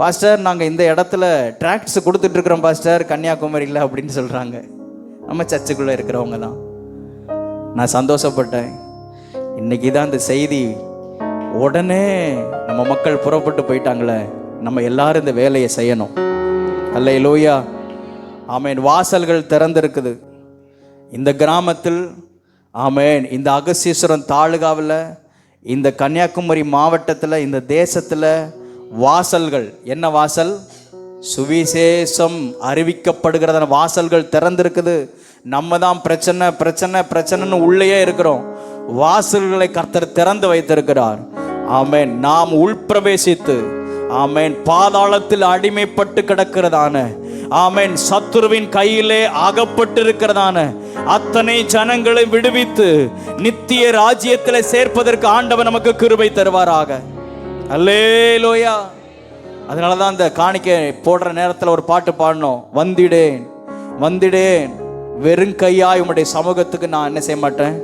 பாஸ்டர் நாங்கள் இந்த இடத்துல டிராக்ட்ஸ் கொடுத்துட்ருக்குறோம் பாஸ்டர் கன்னியாகுமரியில் அப்படின்னு சொல்கிறாங்க. நம்ம சர்ச்சுக்குள்ளே இருக்கிறவங்க தான். நான் சந்தோஷப்பட்டேன். இன்றைக்கி தான் இந்த செய்தி உடனே நம்ம மக்கள் புறப்பட்டு போயிட்டாங்களே, நம்ம எல்லாரும் இந்த வேலையை செய்யணும். அல்லேலூயா, ஆமென். வாசல்கள் திறந்திருக்குது இந்த கிராமத்தில், ஆமென். இந்த அகஸ்தீஸ்வரம் தாலுகாவில், இந்த கன்னியாகுமரி மாவட்டத்தில், இந்த தேசத்தில் வாசல்கள், என்ன வாசல்? சுவிசேஷம் அறிவிக்கப்படுகிறதான வாசல்கள் திறந்திருக்குது. நம்ம தான் பிரச்சனை பிரச்சனை பிரச்சனைன்னு உள்ளேயே இருக்கிறோம். வாசல்களை கர்த்தர் திறந்து வைத்திருக்கிறார். ஆமென். நாம் உள்பிரவேசித்து, ஆமென், பாதாளத்தில் அடிமைப்பட்டு கிடக்கிறதான, ஆமென், சத்துருவின் கையிலே அகப்பட்டிருக்கிறதான அத்தனை ஜனங்களை விடுவித்து நித்திய ராஜ்யத்தில் சேர்ப்பதற்கு ஆண்டவர் நமக்கு கிருபை தருவாராக. அல்லேலூயா. அதனால தான் அந்த காணிக்கை போடுற நேரத்தில் ஒரு பாட்டு பாடணும், வந்திடேன் வந்திடேன் வெறும் கையாய் உம்முடைய சமூகத்துக்கு நான் என்ன செய்ய மாட்டேன்,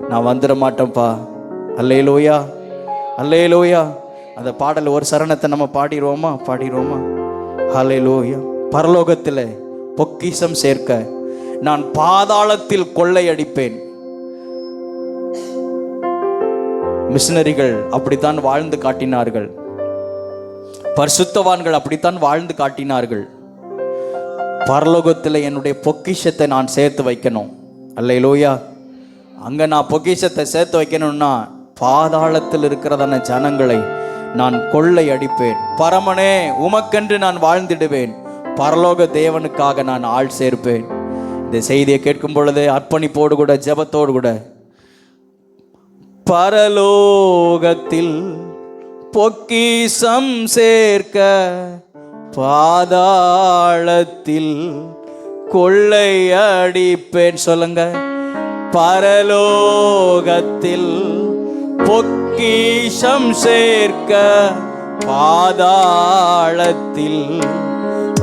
நான் வந்துட மாட்டேன்ப்பா. அல்லேலூயா, அல்லேலூயா. அந்த பாடல் ஒரு சரணத்தை நம்ம பாடிடுவோமா? அல்லேலூயா. பரலோகத்தில் பொக்கிஷம் சேர்க்க நான் பாதாளத்தில் கொள்ளையடிப்பேன். மிஷனரிகள் அப்படித்தான் வாழ்ந்து காட்டினார்கள், பரிசுத்தவான்கள் அப்படித்தான் வாழ்ந்து காட்டினார்கள். பரலோகத்தில் என்னுடைய பொக்கிஷத்தை நான் சேர்த்து வைக்கணும். அல்லேலூயா. அங்கே நான் பொக்கிஷத்தை சேர்த்து வைக்கணும்னா பாதாளத்தில் இருக்கிறதான ஜனங்களை நான் கொள்ளை அடிப்பேன். பரமனே உமக்கென்று நான் வாழ்ந்திடுவேன், பரலோக தேவனுக்காக நான் ஆள் சேர்ப்பேன். இந்த செய்தியை கேட்கும் பொழுது அர்ப்பணிப்போடு கூட ஜெபத்தோடு கூட, பரலோகத்தில் பொக்கிஷம் சேர்க்க பாதாளத்தில் கொள்ளையடிப்பேன். சொல்லுங்க, பரலோகத்தில் பொக்கிஷம் சேர்க்க பாதாளத்தில்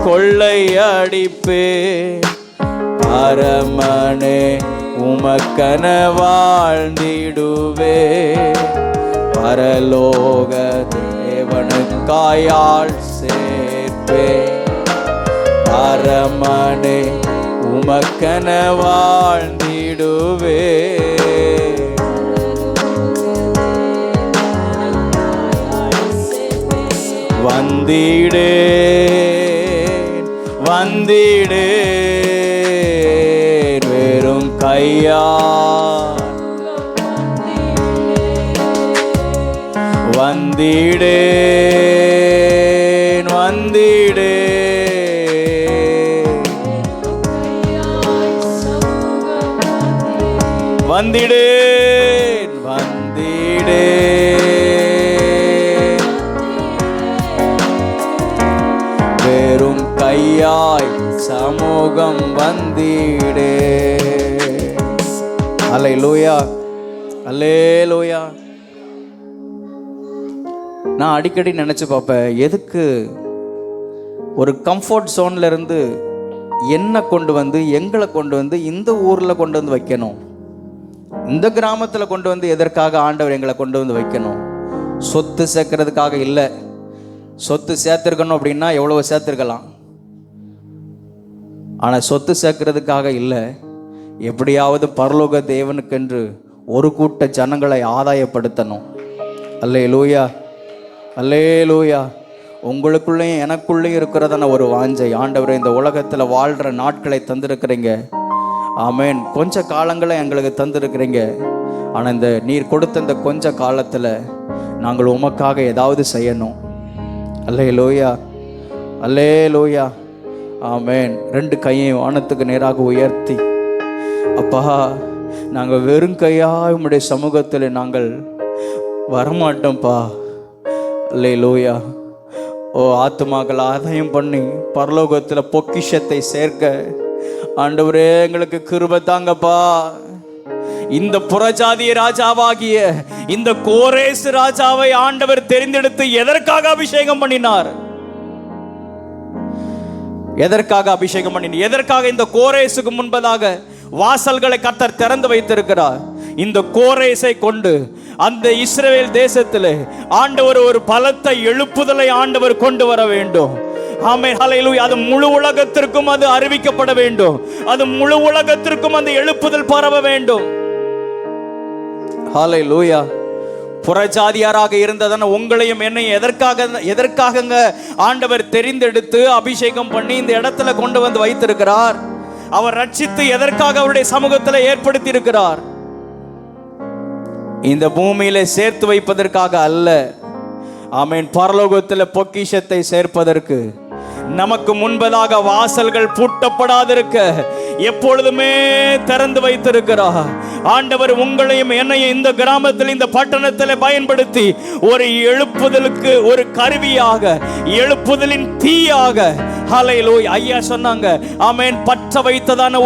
கொள்ளையடிப்பேன். பரமனே உமக்கென வாழ்ந்திடுவே, பரலோக தேவனுக்காயால் சேர்ப்பே. பரமனே உமக்கென வாழ்ந்திடுவே, வந்திடேன் வந்திடேன் வெறும் கையா, வந்திடேன் வந்திடேன் வந்திடேன் வந்திடேன் வெறும் கையாய் சமூகம் வந்திடே. அல்லேலூயா, அல்லேலூயா. நான் அடிக்கடி நினச்சி பார்ப்பேன், எதுக்கு ஒரு கம்ஃபர்ட் ஜோனில் இருந்து என்னை கொண்டு வந்து எங்களை கொண்டு வந்து இந்த ஊரில் கொண்டு வந்து வைக்கணும், இந்த கிராமத்தில் கொண்டு வந்து எதற்காக ஆண்டவர் எங்களை கொண்டு வந்து வைக்கணும்? சொத்து சேர்க்கறதுக்காக இல்லை. சொத்து சேர்த்துருக்கணும் அப்படின்னா எவ்வளோ சேர்த்துருக்கலாம், ஆனால் சொத்து சேர்க்கறதுக்காக இல்லை. எப்படியாவது பரலோக தேவனுக்கென்று ஒரு கூட்ட ஜனங்களை ஆதாயப்படுத்தணும். அல்லேலூயா, அல்லேலூயா. உங்களுக்குள்ளேயும் எனக்குள்ளேயும் இருக்கிறதான ஒரு வாஞ்சை, ஆண்டவரே இந்த உலகத்தில் வாழ்கிற நாட்களை தந்திருக்கிறீங்க, ஆமேன். கொஞ்ச காலங்களை எங்களுக்கு தந்திருக்கிறீங்க, ஆனால் இந்த நீர் கொடுத்த இந்த கொஞ்ச காலத்தில் நாங்கள் உமக்காக ஏதாவது செய்யணும். அல்லேலூயா, அல்லேலூயா, ஆமேன். 2 கையையும் வானத்துக்கு நேராக உயர்த்தி, அப்பா நாங்கள் வெறும் கையாக உம்முடைய சமூகத்தில் நாங்கள் வரமாட்டோம்ப்பா. அல்லேலூயா. ஓ ஆத்துமாக்கள் ஆதாயம் பண்ணி பரலோகத்தில் பொக்கிஷத்தை சேர்க்க ஆண்டவரே எங்களுக்கு கிருபை தாங்கப்பா. இந்த புறஜாதிய ராஜாவாகிய இந்த கோரேஸ் ராஜாவை ஆண்டவர் தெரிந்தெடுத்து எதற்காக அபிஷேகம் பண்ணினார்? எதற்காக அபிஷேகம் பண்ணினார்? எதற்காக இந்த கோரேசுக்கு முன்பதாக வாசல்களை கர்த்தர் திறந்து வைத்திருக்கிறார்? இந்த கோரேசை கொண்டு அந்த இஸ்ரவேல் தேசத்திலே ஆண்டவர் ஒரு பலத்த எழுப்புதலை ஆண்டவர் கொண்டு வர வேண்டும். ஆமென், ஹல்லேலூயா. அது முழு உலகத்திற்கும் அது அறிவிக்கப்பட வேண்டும். அது முழு உலகத்திற்கும் அந்த எழுப்புதல் பரவ வேண்டும். ஹல்லேலூயா. புறஜாதியாராக இருந்ததான உங்களையும் என்னையும் எதற்காக ஆண்டவர் தெரிந்தெடுத்து அபிஷேகம் பண்ணி இந்த இடத்துல கொண்டு வந்து வைத்திருக்கிறார்? அவர் ரட்சித்து எதற்காக அவருடைய சமூகத்தில் ஏற்படுத்தி இருக்கிறார்? இந்த பூமியில சேர்த்து வைப்பதற்காக அல்ல. ஆமென். பரலோகத்தில் பொக்கிஷத்தை சேர்ப்பதற்கு, நமக்கு முன்பதாக வாசல்கள் பூட்டப்படாதிருக்க எப்பொழுதுமே திறந்து வைத்திருக்கிறார். ஆண்டவர் உங்களையும் என்னையும் இந்த கிராமத்தில் இந்த பட்டணத்தில் பயன்படுத்தி ஒரு எழுப்புதலுக்கு ஒரு கருவியாக, எழுப்புதலின் தீயாக, ஹல்லேலூயா. ஐயா சொன்னாங்க, ஆமென், பற்ற வைத்ததான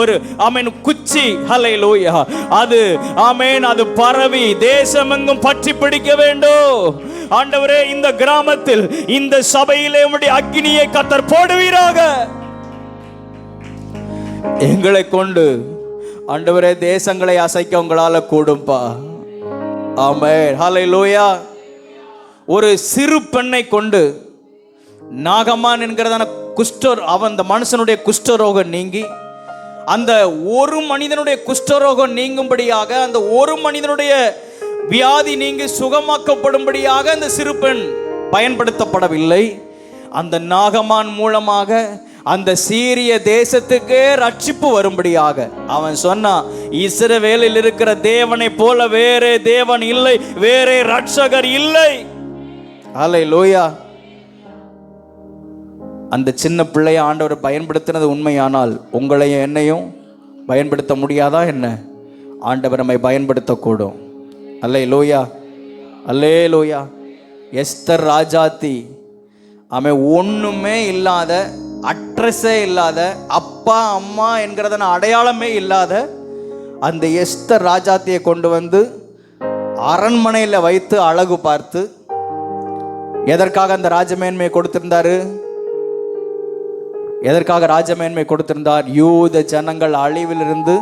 ஒரு ஆமென் குச்சி, ஹல்லேலூயா. அது ஆமென், அது பரவி தேசமெங்கும் பற்றி பிடிக்க வேண்டும். ஆண்டவரே, இந்த கிராமத்தில் இந்த சபையிலே உம்முடைய அக்கினியை கர்த்தர் போடுவீராக. எங்களை கொண்டு ஆண்டவரே தேசங்களை அசைக்க உங்களால கூடும்பா. ஆமென், ஹல்லேலூயா. ஒரு சிறு பெண்ணை கொண்டு நாகமான் என்கிறதான அந்த மனுஷனுடைய குஷ்டரோகம் நீங்கி, அந்த ஒரு மனிதனுடைய குஷ்டரோகம் நீங்கும்படியாக, அந்த ஒரு மனிதனுடைய வியாதி நீங்கி சுகமாக்கப்படும்படியாக அந்த சிறு பெண் பயன்படுத்தப்படவில்லை. அந்த நாகமான் மூலமாக அந்த சீரிய தேசத்துக்கே ரட்சிப்பு வரும்படியாக அவன் சொன்னான், இஸ்ரவேலில் இருக்கிற தேவனை போல வேறே தேவன் இல்லை, வேறே ரட்சகர் இல்லை. ஹல்லேலூயா. அந்த சின்ன பிள்ளையை ஆண்டவர் பயன்படுத்தினது உண்மையானால் உங்களையும் என்னையும் பயன்படுத்த முடியாதா என்ன? ஆண்டவர் நம்மை பயன்படுத்தக்கூடும். அல்லேலூயா, அல்லேலூயா. எஸ்தர் ராஜாத்தி, அவன் ஒன்றுமே இல்லாத, அட்ரஸே இல்லாத, அப்பா அம்மா என்கிறதான அடையாளமே இல்லாத அந்த எஸ்தர் ராஜாத்தியை கொண்டு வந்து அரண்மனையில் வைத்து அழகு பார்த்து, எதற்காக அந்த ராஜமேன்மையை கொடுத்திருந்தாரு? எதற்காக ராஜமேன்மை கொடுத்திருந்தார்? யூத ஜனங்கள் அழிவிலிருந்து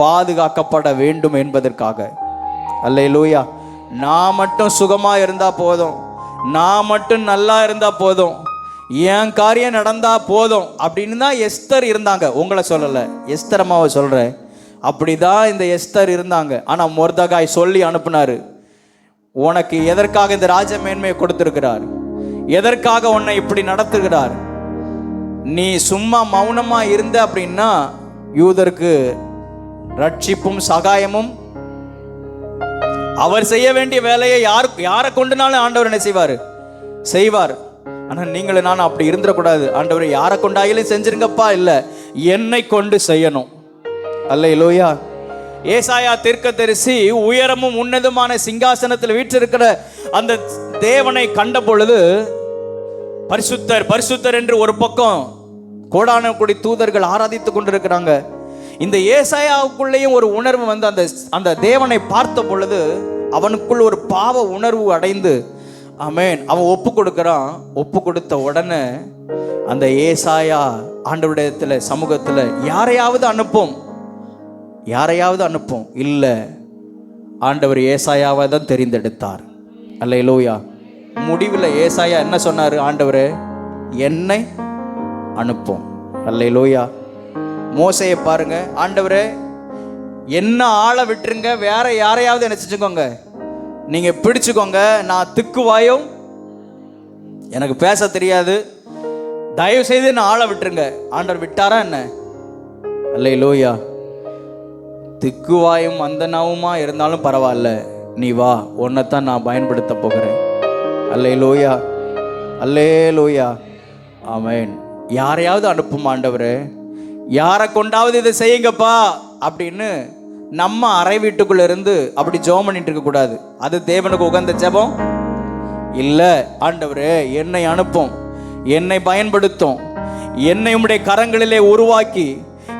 பாதுகாக்கப்பட வேண்டும் என்பதற்காக. அல்லேலூயா. நான் மட்டும் சுகமா இருந்தா போதும், நான் மட்டும் நல்லா இருந்தா போதும், என் காரியம் நடந்தா போதும் அப்படின்னு தான் எஸ்தர் இருந்தாங்க. உங்களை சொல்லலை, எஸ்தர் அம்மாவை சொல்றேன். அப்படிதான் இந்த எஸ்தர் இருந்தாங்க. ஆனா மொர்தகாய் சொல்லி அனுப்புனாரு, உனக்கு எதற்காக இந்த ராஜ மேன்மையை கொடுத்திருக்கிறார்? எதற்காக உன்னை இப்படி நடத்துகிறார்? நீ சும்மா மௌனமா இருந்த அப்படின்னா யூதருக்கு ரட்சிப்பும் சகாயமும், அவர் செய்ய வேண்டிய வேலையை யாரை கொண்டுனாலும் ஆண்டவர் என்ன செய்வார். ஆனா நீங்களும் நானும் அப்படி இருந்துடக்கூடாது. ஆண்டவர் யாரை கொண்டாயிலும் செஞ்சிருங்கப்பா, இல்ல என்னை கொண்டு செய்யணும். அல்லேலூயா. ஏசாயா தீர்க்கதரிசி உயரமும் உன்னதமான சிங்காசனத்தில் வீற்றிருக்கிற அந்த தேவனை கண்ட பொழுது, பரிசுத்தர் பரிசுத்தர் என்று ஒரு பக்கம் கோடான கோடி தூதர்கள் ஆராதித்து கொண்டிருக்கிறாங்க. இந்த ஏசாயாவுக்குள்ளேயும் ஒரு உணர்வு வந்து அந்த தேவனை பார்த்த பொழுது அவனுக்குள் ஒரு பாவ உணர்வு அடைந்து, ஆமென், அவன் ஒப்பு கொடுக்கிறான். ஒப்பு கொடுத்த உடனே அந்த ஏசாயா ஆண்டவரிடத்துல சமூகத்தில் யாரையாவது அனுப்பும் இல்லை, ஆண்டவர் ஏசாயாவை தான் தெரிந்தெடுத்தார். அல்லேலூயா. முடிவில் ஏசாயா என்ன சொன்னார்? ஆண்டவரே என்னை அனுப்பும். அல்லேலூயா. மோசையை பாருங்க, ஆண்டவரே என்ன ஆளை விட்டுருங்க, வேற யாரையாவது என்ன செஞ்சுக்கோங்க, நீங்க பிடிச்சுக்கோங்க, நான் திக்குவாயும், எனக்கு பேச தெரியாது, தயவு செய்து என்ன ஆளை விட்டுருங்க. ஆண்டவர் விட்டாரா என்ன? அல்லேலூயா. திக்குவாயும் அந்தனாவுமா இருந்தாலும் பரவாயில்ல, நீ வா, உன்னைத்தான் நான் பயன்படுத்த போகிறேன். அல்லேலூயா, அல்லேலூயா. ஆமென். யாரையாவது அனுப்பும் ஆண்டவரே, யாரை கொண்டாவது இதை செய்யுங்கப்பா அப்படின்னு நம்ம அறை வீட்டுக்குள்ள இருந்து அப்படி ஜெபம் பண்ணிட்டு இருக்க கூடாது. அது தேவனுக்கு உகந்த ஜெபம் இல்லை. ஆண்டவரே என்னை அனுப்பும், என்னை பயன்படுத்தும், என்னை உம்முடைய கரங்களிலே உருவாக்கி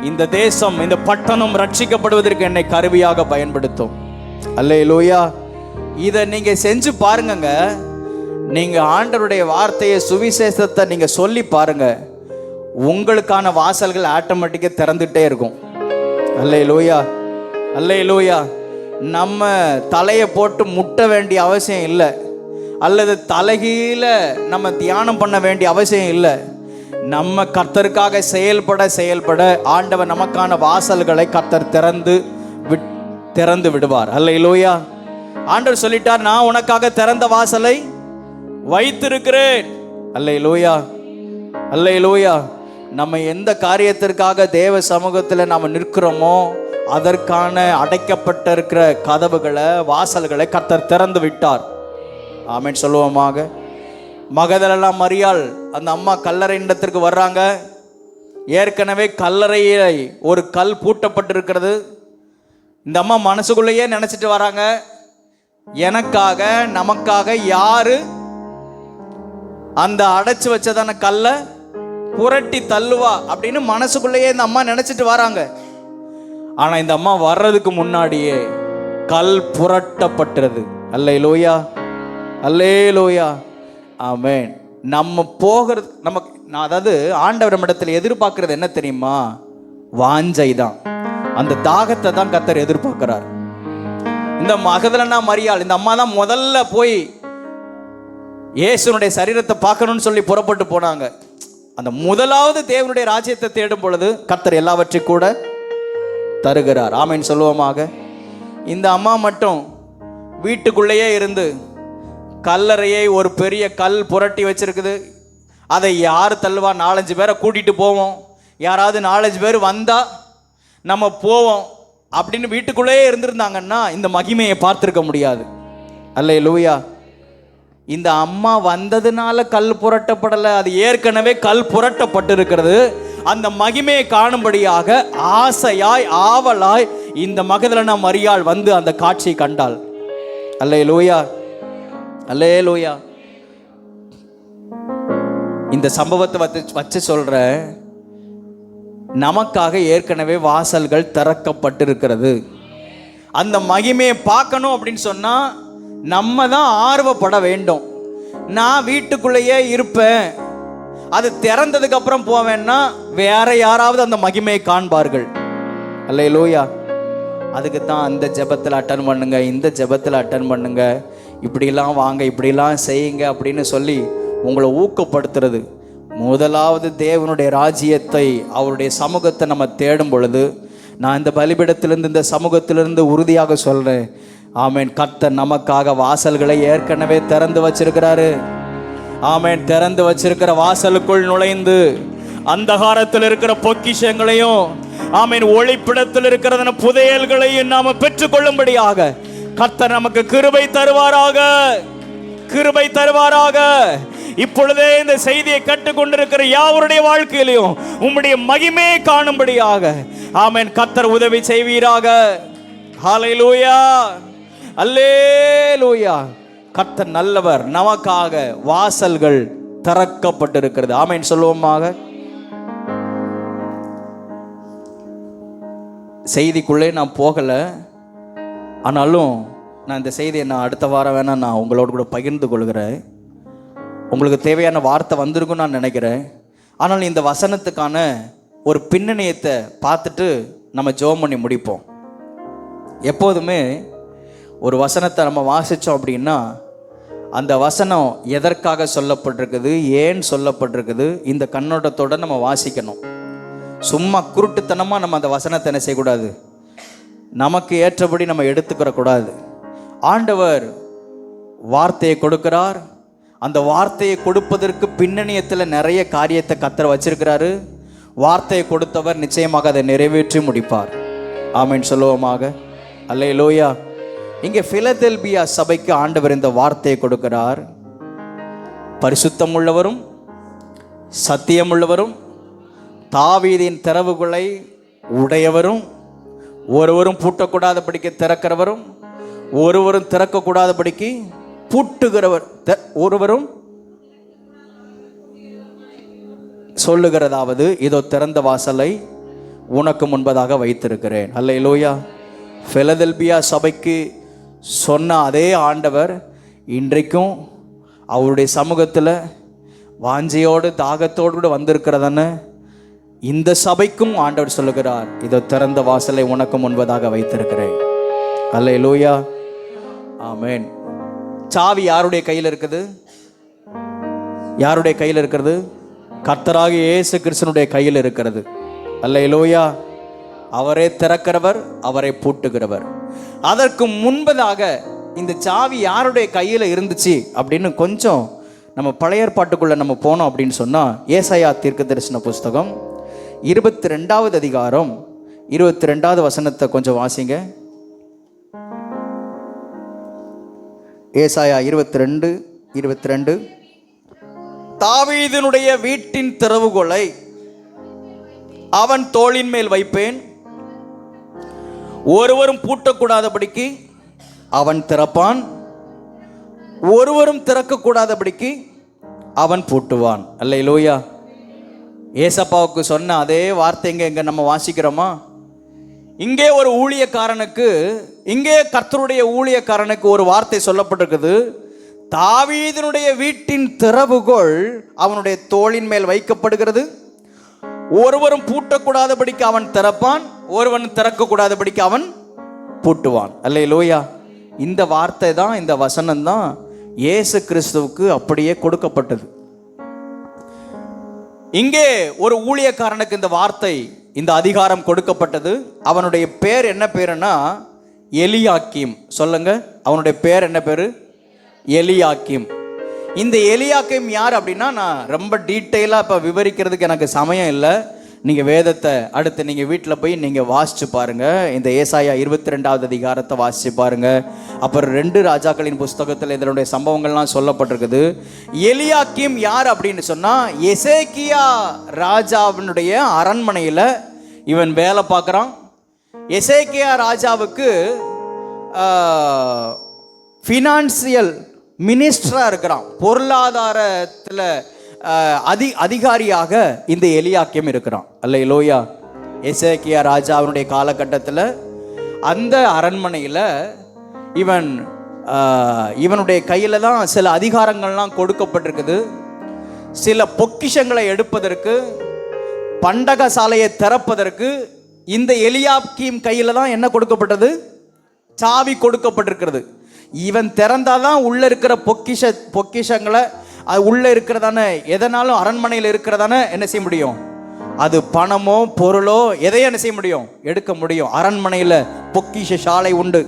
இந்த தேசம், இந்த பட்டணம் ரட்சிக்கப்படுவதற்கு என்னை கருவியாக பயன்படுத்தும். அல்லேலூயா. இதை நீங்க செஞ்சு பாருங்க. நீங்க ஆண்டவருடைய வார்த்தையை, சுவிசேஷத்தை நீங்க சொல்லி பாருங்க, உங்களுக்கான வாசல்கள் ஆட்டோமேட்டிக்காக திறந்துட்டே இருக்கும். அல்லேலூயா, அல்லேலூயா. நம்ம தலையை போட்டு முட்ட வேண்டிய அவசியம் இல்லை, அல்லது தலைகீழ நம்ம தியானம் பண்ண வேண்டிய அவசியம் இல்லை. நம்ம கர்த்தருக்காக செயல்பட ஆண்டவர் நமக்கான வாசல்களை கர்த்தர் திறந்து விடுவார். அல்லேலூயா. ஆண்டவர் சொல்லிட்டார், நான் உனக்காக திறந்த வாசலை வைத்திருக்கிறேன். அல்லேலூயா, அல்லேலூயா. நம்ம எந்த காரியத்திற்காக தேவ சமூகத்தில் நாம் நிற்கிறோமோ அதற்கான அடைக்கப்பட்ட இருக்கிற கதவுகளை, வாசல்களை கர்த்தர் திறந்து விட்டார். ஆமென் சொல்லுவோமாக. மகதலேனா மரியாள் அந்த அம்மா கல்லறை இடத்திற்கு வர்றாங்க. ஏற்கனவே கல்லறையை ஒரு கல் பூட்டப்பட்டிருக்கிறது. இந்த அம்மா மனசுக்குள்ளேயே நினைச்சிட்டு வராங்க, எனக்காக நமக்காக யாரு அந்த அடைச்சு வச்சதான கல்லை புரட்டி தள்ளுவா அப்படின்னு மனசுக்குள்ளேயே இந்த அம்மா நினைச்சிட்டு வராங்க. ஆனா இந்த அம்மா வர்றதுக்கு முன்னாடியே கல் புரட்டப்பட்டது. அல்லேலூயா, அல்லேலூயா, ஆமென். நம்ம போகிறது நமக்கு, அதாவது ஆண்டவர் இடத்துல எதிர்பார்க்கிறது என்ன தெரியுமா? வாஞ்சை தான். அந்த தாகத்தை தான் கர்த்தர் எதிர்பார்க்கிறார். இந்த மகதலேனா மரியாள் இந்த அம்மா தான் முதல்ல போய் இயேசுனுடைய சரீரத்தை பார்க்கணும்னு சொல்லி புறப்பட்டு போனாங்க. அந்த முதலாவது தேவனுடைய ராஜ்யத்தை தேடும் பொழுது கர்த்தர் எல்லாவற்றையும் கூட தருகிறார். ஆமென் சொல்லுவோமாக. இந்த அம்மா மட்டும் வீட்டுக்குள்ளேயே இருந்து கல்லறையை ஒரு பெரிய கல் புரட்டி வச்சிருக்குது. அதை யார் தள்ளுவா? 4-5 பேரை கூட்டிட்டு போவோம், யாராவது 4-5 பேர் வந்தா நம்ம போவோம் அப்படின்னு வீட்டுக்குள்ளேயே இருந்திருந்தாங்கன்னா இந்த மகிமையை பார்த்துருக்க முடியாது. அல்லேலூயா. இந்த அம்மா வந்ததுனால கல் புரட்டப்படலை, அது ஏற்கனவே கல் புரட்டப்பட்டு இருக்கிறது. அந்த மகிமையை காணும்படியாக ஆசையாய் ஆவலாய் இந்த மகதலேனா மரியாள் வந்து அந்த காட்சியை கண்டாள். அல்லேலூயா, அல்லேலூயா. இந்த சம்பவத்தை வச்சு சொல்ற, நமக்காக ஏற்கனவே வாசல்கள் திறக்கப்பட்டிருக்கிறது. அந்த மகிமையை பார்க்கணும் அப்படின்னு சொன்னா நம்ம தான் ஆர்வப்பட வேண்டும். நான் வீட்டுக்குள்ளேயே இருப்பேன், அது திறந்ததுக்கு அப்புறம் போவேன்னா வேற யாராவது அந்த மகிமையை காண்பார்கள். அல்லேலூயா. அதுக்கு தான் அந்த ஜெபத்தில் அட்டன் பண்ணுங்க, இந்த ஜெபத்தில் அட்டன் பண்ணுங்க, இப்படிலாம் வாங்க, இப்படிலாம் செய்யுங்க அப்படின்னு சொல்லி உங்களை ஊக்கப்படுத்துறது. முதலாவது தேவனுடைய ராஜ்யத்தை, அவருடைய சமூகத்தை நம்ம தேடும் பொழுது, நான் இந்த பலிபீடத்திலிருந்து, இந்த சமூகத்திலிருந்து உறுதியாக சொல்றேன், ஆமென், கர்த்தர் நமக்காக வாசல்களை ஏற்கனவே திறந்து வச்சிருக்கிறாரு. ஆமென். திறந்து வச்சிருக்கிற வாசலுக்குள் நுழைந்து அந்தகாரத்தில் இருக்கிற பொக்கிஷங்களையும், ஆமென், ஒளிப்பிடத்தில் இருக்கிற புதையல்களையும் நாம பெற்றுக்கொள்ளும்படியாக கர்த்தர் நமக்கு கிருபை தருவாராக, கிருபை தருவாராக. இப்பொழுதே இந்த செய்தியை கற்றுக்கொண்டிருக்கிற யாவருடைய வாழ்க்கையிலையும் உம்முடைய மகிமையை காணும்படியாக, ஆமென், கர்த்தர் உதவி செய்வீராக. ஹல்லேலூயா, அல்லேலூயா. கர்த்தர் நல்லவர், நமக்காக வாசல்கள் திறக்கப்பட்டிருக்கிறது. ஆமென் சொல்லுவோமாக. செய்திக்குள்ளே நான் போகல, ஆனாலும் நான் இந்த செய்தியை அடுத்த வாரம் வேணா நான் உங்களோட கூட பகிர்ந்து கொள்கிறேன். உங்களுக்கு தேவையான வார்த்தை வந்திருக்குன்னு நான் நினைக்கிறேன். ஆனால் இந்த வசனத்துக்கான ஒரு பின்னணியத்தை பார்த்துட்டு நம்ம ஜெபம் பண்ணி முடிப்போம். எப்போதுமே ஒரு வசனத்தை நம்ம வாசித்தோம் அப்படின்னா அந்த வசனம் எதற்காக சொல்லப்பட்டிருக்குது, ஏன் சொல்லப்பட்டிருக்குது, இந்த கண்ணோட்டத்தோடு நம்ம வாசிக்கணும். சும்மா குருட்டுத்தனமாக நம்ம அந்த வசனத்தை என்ன செய்யக்கூடாது, நமக்கு ஏற்றபடி நம்ம எடுத்துக்கிற கூடாது. ஆண்டவர் வார்த்தையை கொடுக்கிறார். அந்த வார்த்தையை கொடுப்பதற்கு பின்னணியத்தில் நிறைய காரியத்தை கர்த்தர் வச்சிருக்கிறாரு. வார்த்தையை கொடுத்தவர் நிச்சயமாக அதை நிறைவேற்றி முடிப்பார். ஆமென் சொல்லுவோமாக. அல்லேலூயா. இங்கே பிலதெல்பியா சபைக்கு ஆண்டவர் இந்த வார்த்தையை கொடுக்கிறார். பரிசுத்தம் உள்ளவரும் சத்தியம் உள்ளவரும் தாவீதின் திறவுகளை உடையவரும் ஒருவரும் பூட்டக்கூடாதபடிக்கு திறக்கிறவரும் ஒருவரும் திறக்கக்கூடாதபடிக்கு பூட்டுகிறவர், ஒருவரும் சொல்லுகிறதாவது, இதோ திறந்த வாசலை உனக்கு முன்பதாக வைத்திருக்கிறேன். அல்லேலூயா. பிலதெல்பியா சபைக்கு சொன்ன அதே ஆண்டவர் இன்றைக்கும் அவருடைய சமூகத்தில் வாஞ்சையோடு தாகத்தோடு கூட வந்திருக்கிறதான இந்த சபைக்கும் ஆண்டவர் சொல்லுகிறார், இதோ திறந்த வாசலை உனக்கு முன்பதாக வைத்திருக்கிறேன். அல்லேலூயா. ஆமென். சாவி யாருடைய கையில் இருக்குது? யாருடைய கையில் இருக்கிறது? கர்த்தராகிய இயேசு கிறிஸ்துவினுடைய கையில் இருக்கிறது. அல்லேலூயா. அவரே திறக்கிறவர், அவரே பூட்டுகிறவர். அதற்கு முன்பதாக இந்த சாவி யாருடைய கையில் இருந்துச்சு அப்படின்னு கொஞ்சம் நம்ம பழைய ஏற்பாட்டுக்குள்ள நம்ம போனோம் அப்படின்னு சொன்னா, ஏசாயா தீர்க்கதரிசன புஸ்தகம் 22வது அதிகாரம் 22வது வசனத்தை கொஞ்சம் வாசிங்க. ஏசாயா 22:22. தாவீதினுடைய வீட்டின் திறவுகோலை அவன் தோளின் மேல் வைப்பேன், ஒருவரும் பூட்டக்கூடாதபடிக்கு அவன் திறப்பான், ஒருவரும் திறக்கக்கூடாதபடிக்கு அவன் பூட்டுவான். அல்லேலூயா. ஏசப்பாவுக்கு சொன்ன அதே வார்த்தை எங்க நம்ம வாசிக்கிறோமா? இங்கே ஒரு ஊழியக்காரனுக்கு, இங்கே கர்த்தருடைய ஊழியக்காரனுக்கு ஒரு வார்த்தை சொல்லப்பட்டிருக்குது. தாவீதினுடைய வீட்டின் திறவுகோல் அவனுடைய தோளின் மேல் வைக்கப்படுகிறது, ஒருவரும் பூட்டக்கூடாதபடிக்கு அவன் திறப்பான், ஒருவன் திறக்கக்கூடாதபடிக்கு அவன் பூட்டுவான். அல்லேலூயா. இந்த வார்த்தை தான், இந்த வசனம் தான் இயேசு கிறிஸ்துவுக்கு அப்படியே கொடுக்கப்பட்டது. இங்கே ஒரு ஊழியக்காரனுக்கு இந்த வார்த்தை, இந்த அதிகாரம் கொடுக்கப்பட்டது. அவனுடைய பேர் என்ன பேருன்னா எலியாக்கீம். சொல்லுங்க, அவனுடைய பேர் என்ன பேரு? எலியாக்கீம். இந்த எலியாக்கீம் யார் அப்படின்னா, நான் ரொம்ப டீட்டெயிலாக இப்போ விவரிக்கிறதுக்கு எனக்கு சமயம் இல்லை. நீங்கள் வேதத்தை அடுத்து நீங்கள் வீட்டில் போய் நீங்கள் வாசித்து பாருங்கள். இந்த ஏசாயா 22வது அதிகாரத்தை வாசித்து பாருங்கள். அப்புறம் 2 ராஜாக்களின் புஸ்தகத்தில் இதனுடைய சம்பவங்கள்லாம் சொல்லப்பட்டிருக்குது. எலியாக்கீம் யார் அப்படின்னு சொன்னால், எசேக்கியா ராஜாவினுடைய அரண்மனையில் இவன் வேலை பார்க்குறான். எசேக்கியா ராஜாவுக்கு ஃபினான்சியல் மினிஸ்டராக இருக்கிறான். பொருளாதாரத்தில் அதிகாரியாக இந்த எலியாக்கீம் இருக்கிறான். அல்லேலூயா. எசேக்கியா ராஜாவினுடைய காலகட்டத்தில் அந்த அரண்மனையில் இவனுடைய கையில் தான் சில அதிகாரங்கள்லாம் கொடுக்கப்பட்டிருக்குது. சில பொக்கிஷங்களை எடுப்பதற்கு, பண்டக சாலையை திறப்பதற்கு இந்த எலியாக்கீம் கையில் தான் என்ன கொடுக்கப்பட்டது? சாவி கொடுக்கப்பட்டிருக்கிறது. இவன் திறந்தாதான் உள்ள இருக்கிற பொக்கிஷங்களை, அது உள்ளே இருக்கிறதான எதனாலும் அரண்மனையில் இருக்கிறதான என்ன செய்ய முடியும்? அது பணமோ பொருளோ எதையும் என்ன செய்ய முடியும்? எடுக்க முடியும். அரண்மனையில் பொக்கிஷ சாலை உண்டு.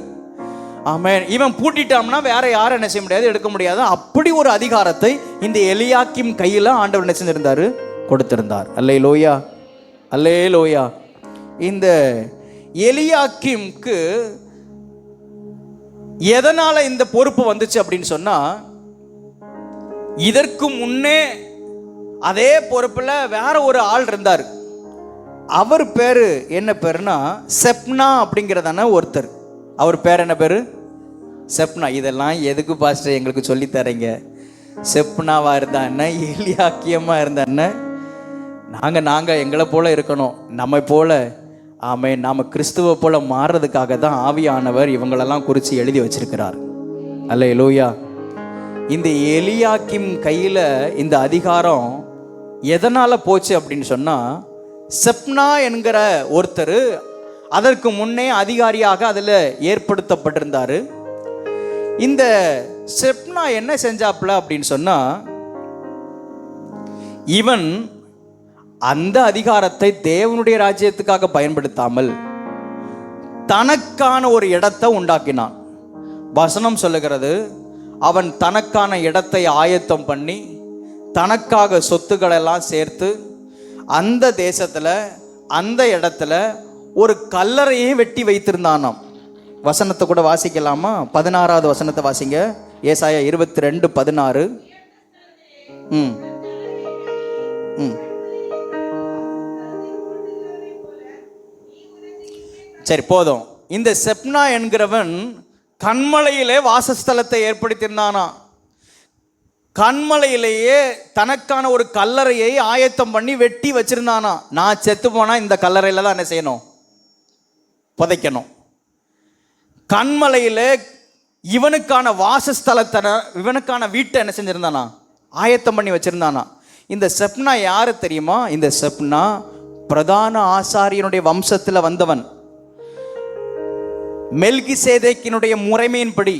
ஆமென். இவன் பூட்டிட்டான்னா வேற யாரும் என்ன செய்ய முடியாது, எடுக்க முடியாது. அப்படி ஒரு அதிகாரத்தை இந்த எலியாக்கீம் கையில் ஆண்டவர் என்ன செஞ்சிருந்தாரு? கொடுத்திருந்தார். அல்லேலூயா. அல்லேலூயா. இந்த எலியாக்கீம்க்கு எதனால இந்த பொறுப்பு வந்துச்சு அப்படின்னு சொன்னா, இதற்கு முன்னே அதே பொறுப்புல வேற ஒரு ஆள் இருந்தார். அவர் பேரு என்ன பேருனா செப்னா அப்படிங்கிறதான ஒருத்தர். அவர் பேர் என்ன பேரு? செப்னா. இதெல்லாம் எதுக்கு பாஸ்டர் எங்களுக்கு சொல்லி தரீங்க? செப்னாவா இருந்தா என்ன, எலியாக்கியமா இருந்தா என்ன? நாங்க எங்களை போல இருக்கணும், நம்ம போல. ஆமே, நாம கிறிஸ்துவ போல மாறுறதுக்காக தான் ஆவியானவர் இவங்களெல்லாம் குறித்து எழுதி வச்சிருக்கிறார். அல்லேலூயா. இந்த எலியாக்கீம் கையில் இந்த அதிகாரம் எதனால் போச்சு அப்படின்னு சொன்னால், செப்னா என்கிற ஒருத்தர் அதற்கு முன்னே அதிகாரியாக அதில் ஏற்படுத்தப்பட்டிருந்தார். இந்த செப்னா என்ன செஞ்சாப்புல அப்படின்னு சொன்னால், இவன் அந்த அதிகாரத்தை தேவனுடைய ராஜ்யத்துக்காக பயன்படுத்தாமல் தனக்கான ஒரு இடத்தை உண்டாக்கினான். வசனம் சொல்லுகிறது, அவன் தனக்கான இடத்தை ஆயத்தம் பண்ணி தனக்காக சொத்துக்களெல்லாம் சேர்த்து அந்த தேசத்தில் அந்த இடத்துல ஒரு கல்லறையை வெட்டி வைத்திருந்தானாம். வசனத்தை கூட வாசிக்கலாமா? 16வது வசனத்தை வாசிங்க. ஏசாயா 22:16. சரி போதும். இந்த செப்னா என்கிறவன் கண்மலையிலே வாசஸ்தலத்தை ஏற்படுத்தியிருந்தானா. கண்மலையிலேயே தனக்கான ஒரு கல்லறையை ஆயத்தம் பண்ணி வெட்டி வச்சிருந்தானா. நான் செத்து போனா இந்த கல்லறையில தான் என்ன செய்யணும்? புதைக்கணும். கண்மலையில இவனுக்கான வாசஸ்தலத்தை, இவனுக்கான வீட்டை என்ன செஞ்சிருந்தானா? ஆயத்தம் பண்ணி வச்சிருந்தானா. இந்த செப்னா யாரு தெரியுமா? இந்த செப்னா பிரதான ஆசாரியனுடைய வம்சத்தில் வந்தவன். மெல்கிசேதேக்கினுடைய முறைமையின்படி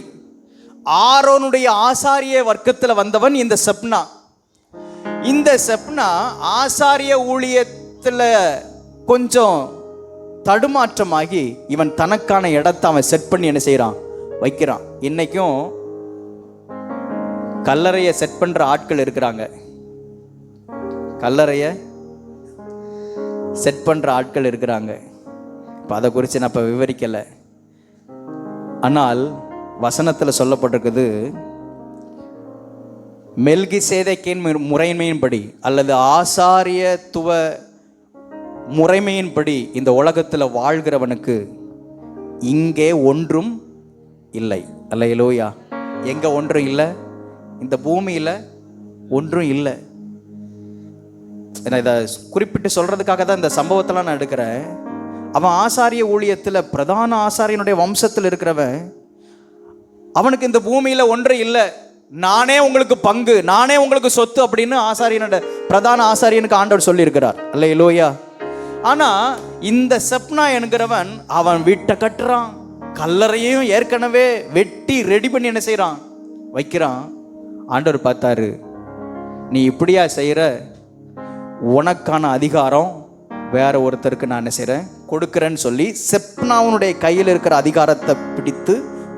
ஆரோனுடைய ஆசாரிய வர்க்கத்தில் வந்தவன் இந்த செப்னா. இந்த செப்னா ஆசாரிய ஊழியத்தில் கொஞ்சம் தடுமாற்றமாகி இவன் தனக்கான இடத்தை அவன் செட் பண்ணி என்ன செய்யறான்? வைக்கிறான். இன்னைக்கும் கல்லறையை செட் பண்ற ஆட்கள் இருக்கிறாங்க. கல்லறையை செட் பண்ற ஆட்கள் இருக்கிறாங்க. இப்போ அதை குறித்து நான் இப்போ விவரிக்கலை. ஆனால் வசனத்தில் சொல்லப்பட்டிருக்குது, மெல்கிசேதேக்கின் முறைமையின்படி அல்லது ஆசாரியத்துவ முறைமையின்படி இந்த உலகத்தில் வாழ்கிறவனுக்கு இங்கே ஒன்றும் இல்லை. அல்லேலூயா. எங்க ஒன்றும் இல்லை? இந்த பூமியில் ஒன்றும் இல்லை. இதை குறிப்பிட்டு சொல்றதுக்காக தான் இந்த சம்பவத்தெல்லாம் நான் எடுக்கிறேன். அவன் ஆசாரிய ஊழியத்தில் பிரதான ஆசாரியனுடைய வம்சத்தில் இருக்கிறவன். அவனுக்கு இந்த பூமியில ஒன்று இல்லை. நானே உங்களுக்கு பங்கு, நானே உங்களுக்கு சொத்து அப்படின்னு ஆசாரியனோட பிரதான ஆசாரியனுக்கு ஆண்டவர் சொல்லியிருக்கிறார். அல்லேலூயா. ஆனா இந்த செப்னா என்கிறவன் அவன் வீட்டை கட்டுறான், கல்லறையும் ஏற்கனவே வெட்டி ரெடி பண்ணி என்ன செய்யறான்? வைக்கிறான். ஆண்டவர் பார்த்தாரு, நீ இப்படியா செய்யற? உனக்கான அதிகாரம் வேற ஒருத்தருக்கு நான் என்ன செய்றேன்? கொடுக்கிறேன்னு சொல்லி செப்னாவுடைய கையில் இருக்கிற அதிகாரத்தை பிடித்து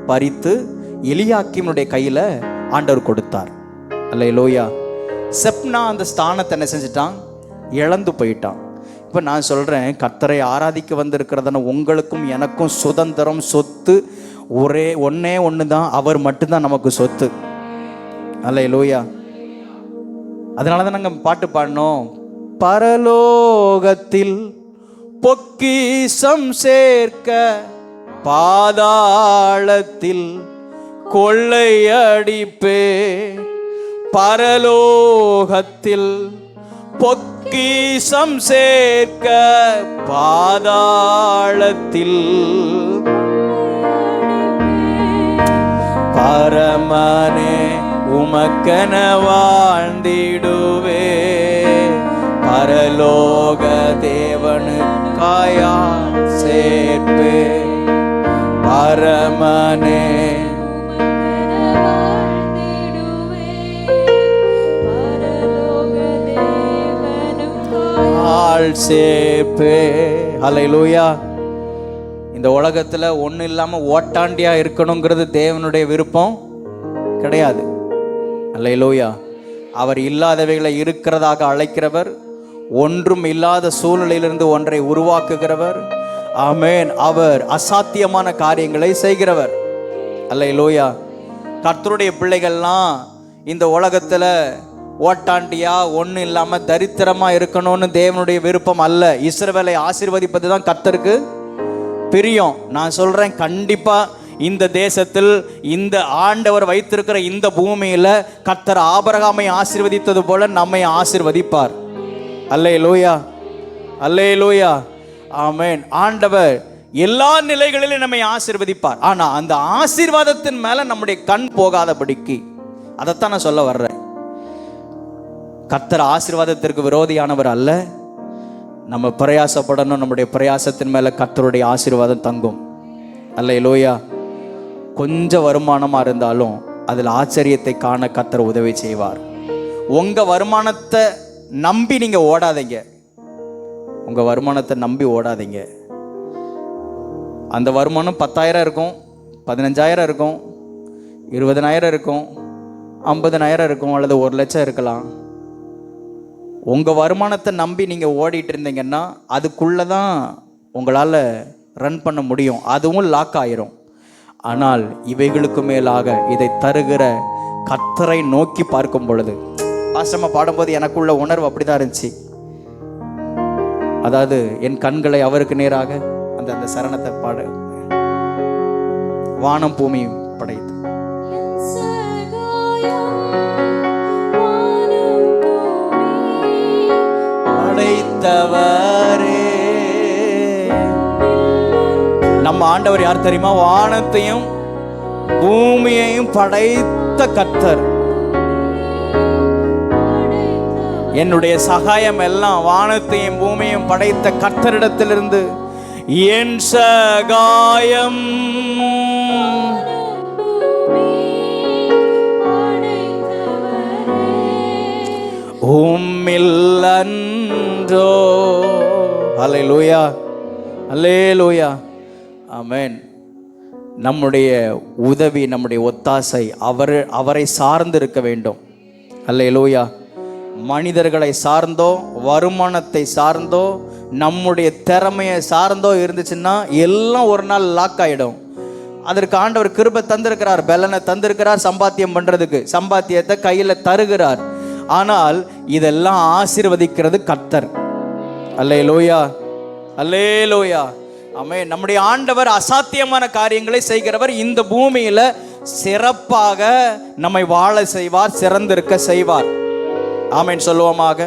பறித்து எலியாக்கீமுடைய கையில ஆண்டவர் கொடுத்தார். அல்லேலூயா. செப்னா அந்த ஸ்தானத்தை என்ன செஞ்சிட்டான்? இழந்து போயிட்டான். இப்போ நான் சொல்றேன், கர்த்தரை ஆராதிக்க வந்திருக்கிறதான உங்களுக்கும் எனக்கும் சுதந்திரம், சொத்து ஒன்னே ஒன்று தான். அவர் மட்டும்தான் நமக்கு சொத்து. அல்லேலூயா. அதனால தான் நாங்கள் பாட்டு பாடினோம், பரலோகத்தில் பொக்கிஷம் சேர்க்க பாதாளத்தில் கொள்ளையடிப்பே. பரலோகத்தில் பொக்கிஷம் சேர்க்க பாதாளத்தில் பரமனே உமக்கென வாழ்ந்திடுவே. பரலோக தேவனுக்காயா சேர்ப்பே. பரமனே சேர்ப்பே. ஹல்லேலூயா. இந்த உலகத்துல ஒண்ணு இல்லாம ஓட்டாண்டியா இருக்கணுங்கிறது தேவனுடைய விருப்பம் கிடையாது. அல்லேலூயா. அவர் இல்லாதவைகளை இருக்கிறதாக அழைக்கிறவர், ஒன்றும் இல்லாத சூழ்நிலையிலிருந்து ஒன்றை உருவாக்குகிறவர். ஆமென். அவர் அசாத்தியமான காரியங்களை செய்கிறவர். அல்லேலூயா. கர்த்தருடைய பிள்ளைகள்லாம் இந்த உலகத்துல ஓட்டாண்டியா ஒண்ணு இல்லாம தரித்திரமா இருக்கணும்னு தேவனுடைய விருப்பம் அல்ல. இஸ்ரவேலை ஆசீர்வதிப்பது தான் கர்த்தருக்கு பிரியம். நான் சொல்றேன், கண்டிப்பா இந்த தேசத்தில் இந்த ஆண்டவர் வைத்திருக்கிற இந்த பூமியில கர்த்தர் ஆபிரகாமை ஆசீர்வதித்தது போல நம்மை ஆசீர்வதிப்பார். அல்லேலூயா. அல்லேலூயா. ஆமென். ஆண்டவர் எல்லா நிலைகளிலும் நம்மை ஆசீர்வதிப்பார். ஆனா அந்த ஆசீர்வாதத்தின் மேல நம்முடைய கண் போகாதபடிக்கு, அதைத்தான் நான் சொல்ல வர்றேன். கர்த்தர் ஆசீர்வாதத்திற்கு விரோதியானவர் அல்ல. நம்ம பிரயாசப்படணும். நம்முடைய பிரயாசத்தின் மேல கர்த்தருடைய ஆசீர்வாதம் தங்கும். அல்லேலூயா. கொஞ்சம் வருமானமா இருந்தாலும் அதில் ஆச்சரியத்தை காண கர்த்தர் உதவி செய்வார். உங்க வருமானத்தை நம்பி நீங்க ஓடாதீங்க. உங்க வருமானத்தை நம்பி ஓடாதீங்க. அந்த வருமானம் 10,000 இருக்கும், 15,000 இருக்கும், 20,000 இருக்கும், 50,000 இருக்கும், அல்லது 1,00,000 இருக்கலாம். உங்க வருமானத்தை நம்பி நீங்க ஓடிட்டு இருந்தீங்கன்னா அதுக்குள்ளதான் உங்களால ரன் பண்ண முடியும். அதுவும் லாக் ஆயிரும். ஆனால் இவைகளுக்கு மேலாக இதை தருகிற கர்த்தரை நோக்கி பார்க்கும் பொழுது, ஆசிரம பாடும்போது எனக்குள்ள உணர்வு அப்படிதான் இருந்துச்சு. அதாவது என் கண்களை அவருக்கு நேராக அந்த சரணத்தை பாடு. வானம் பூமியும் படைத்து படைத்தவரே. நம்ம ஆண்டவர் யார் தெரியுமா? வானத்தையும் பூமியையும் படைத்த கர்த்தர். என்னுடைய சகாயம் எல்லாம் வானத்தையும் பூமியையும் படைத்த கர்த்தரிடத்திலிருந்து. என் சகாயம் உம்மில் அன்றோ. அல்லேலூயா, அல்லேலூயா, ஆமென். நம்முடைய உதவி, நம்முடைய ஒத்தாசை அவரை சார்ந்து இருக்க வேண்டும். அல்லேலூயா. மனிதர்களை சார்ந்தோ, வருமானத்தை சார்ந்தோ, நம்முடைய திறமையை சார்ந்தோ இருந்துச்சுன்னா எல்லாம் ஒரு நாள் லாக் ஆகிடும். அதற்கு ஆண்டவர் கிருபை தந்திருக்கிறார், பலனை தந்திருக்கிறார், சம்பாத்தியம் பண்ணுறதுக்கு சம்பாத்தியத்தை கையில் தருகிறார். ஆனால் இதெல்லாம் ஆசீர்வதிக்கிறது கர்த்தர். அல்லேலூயா, அல்லேலூயா, ஆமென். நம்முடைய ஆண்டவர் அசாத்தியமான காரியங்களை செய்கிறவர். இந்த பூமியில சிறப்பாக நம்மை வாழ செய்வார், சிறந்திருக்க செய்வார். ஆமென் சொல்லுவோமாக.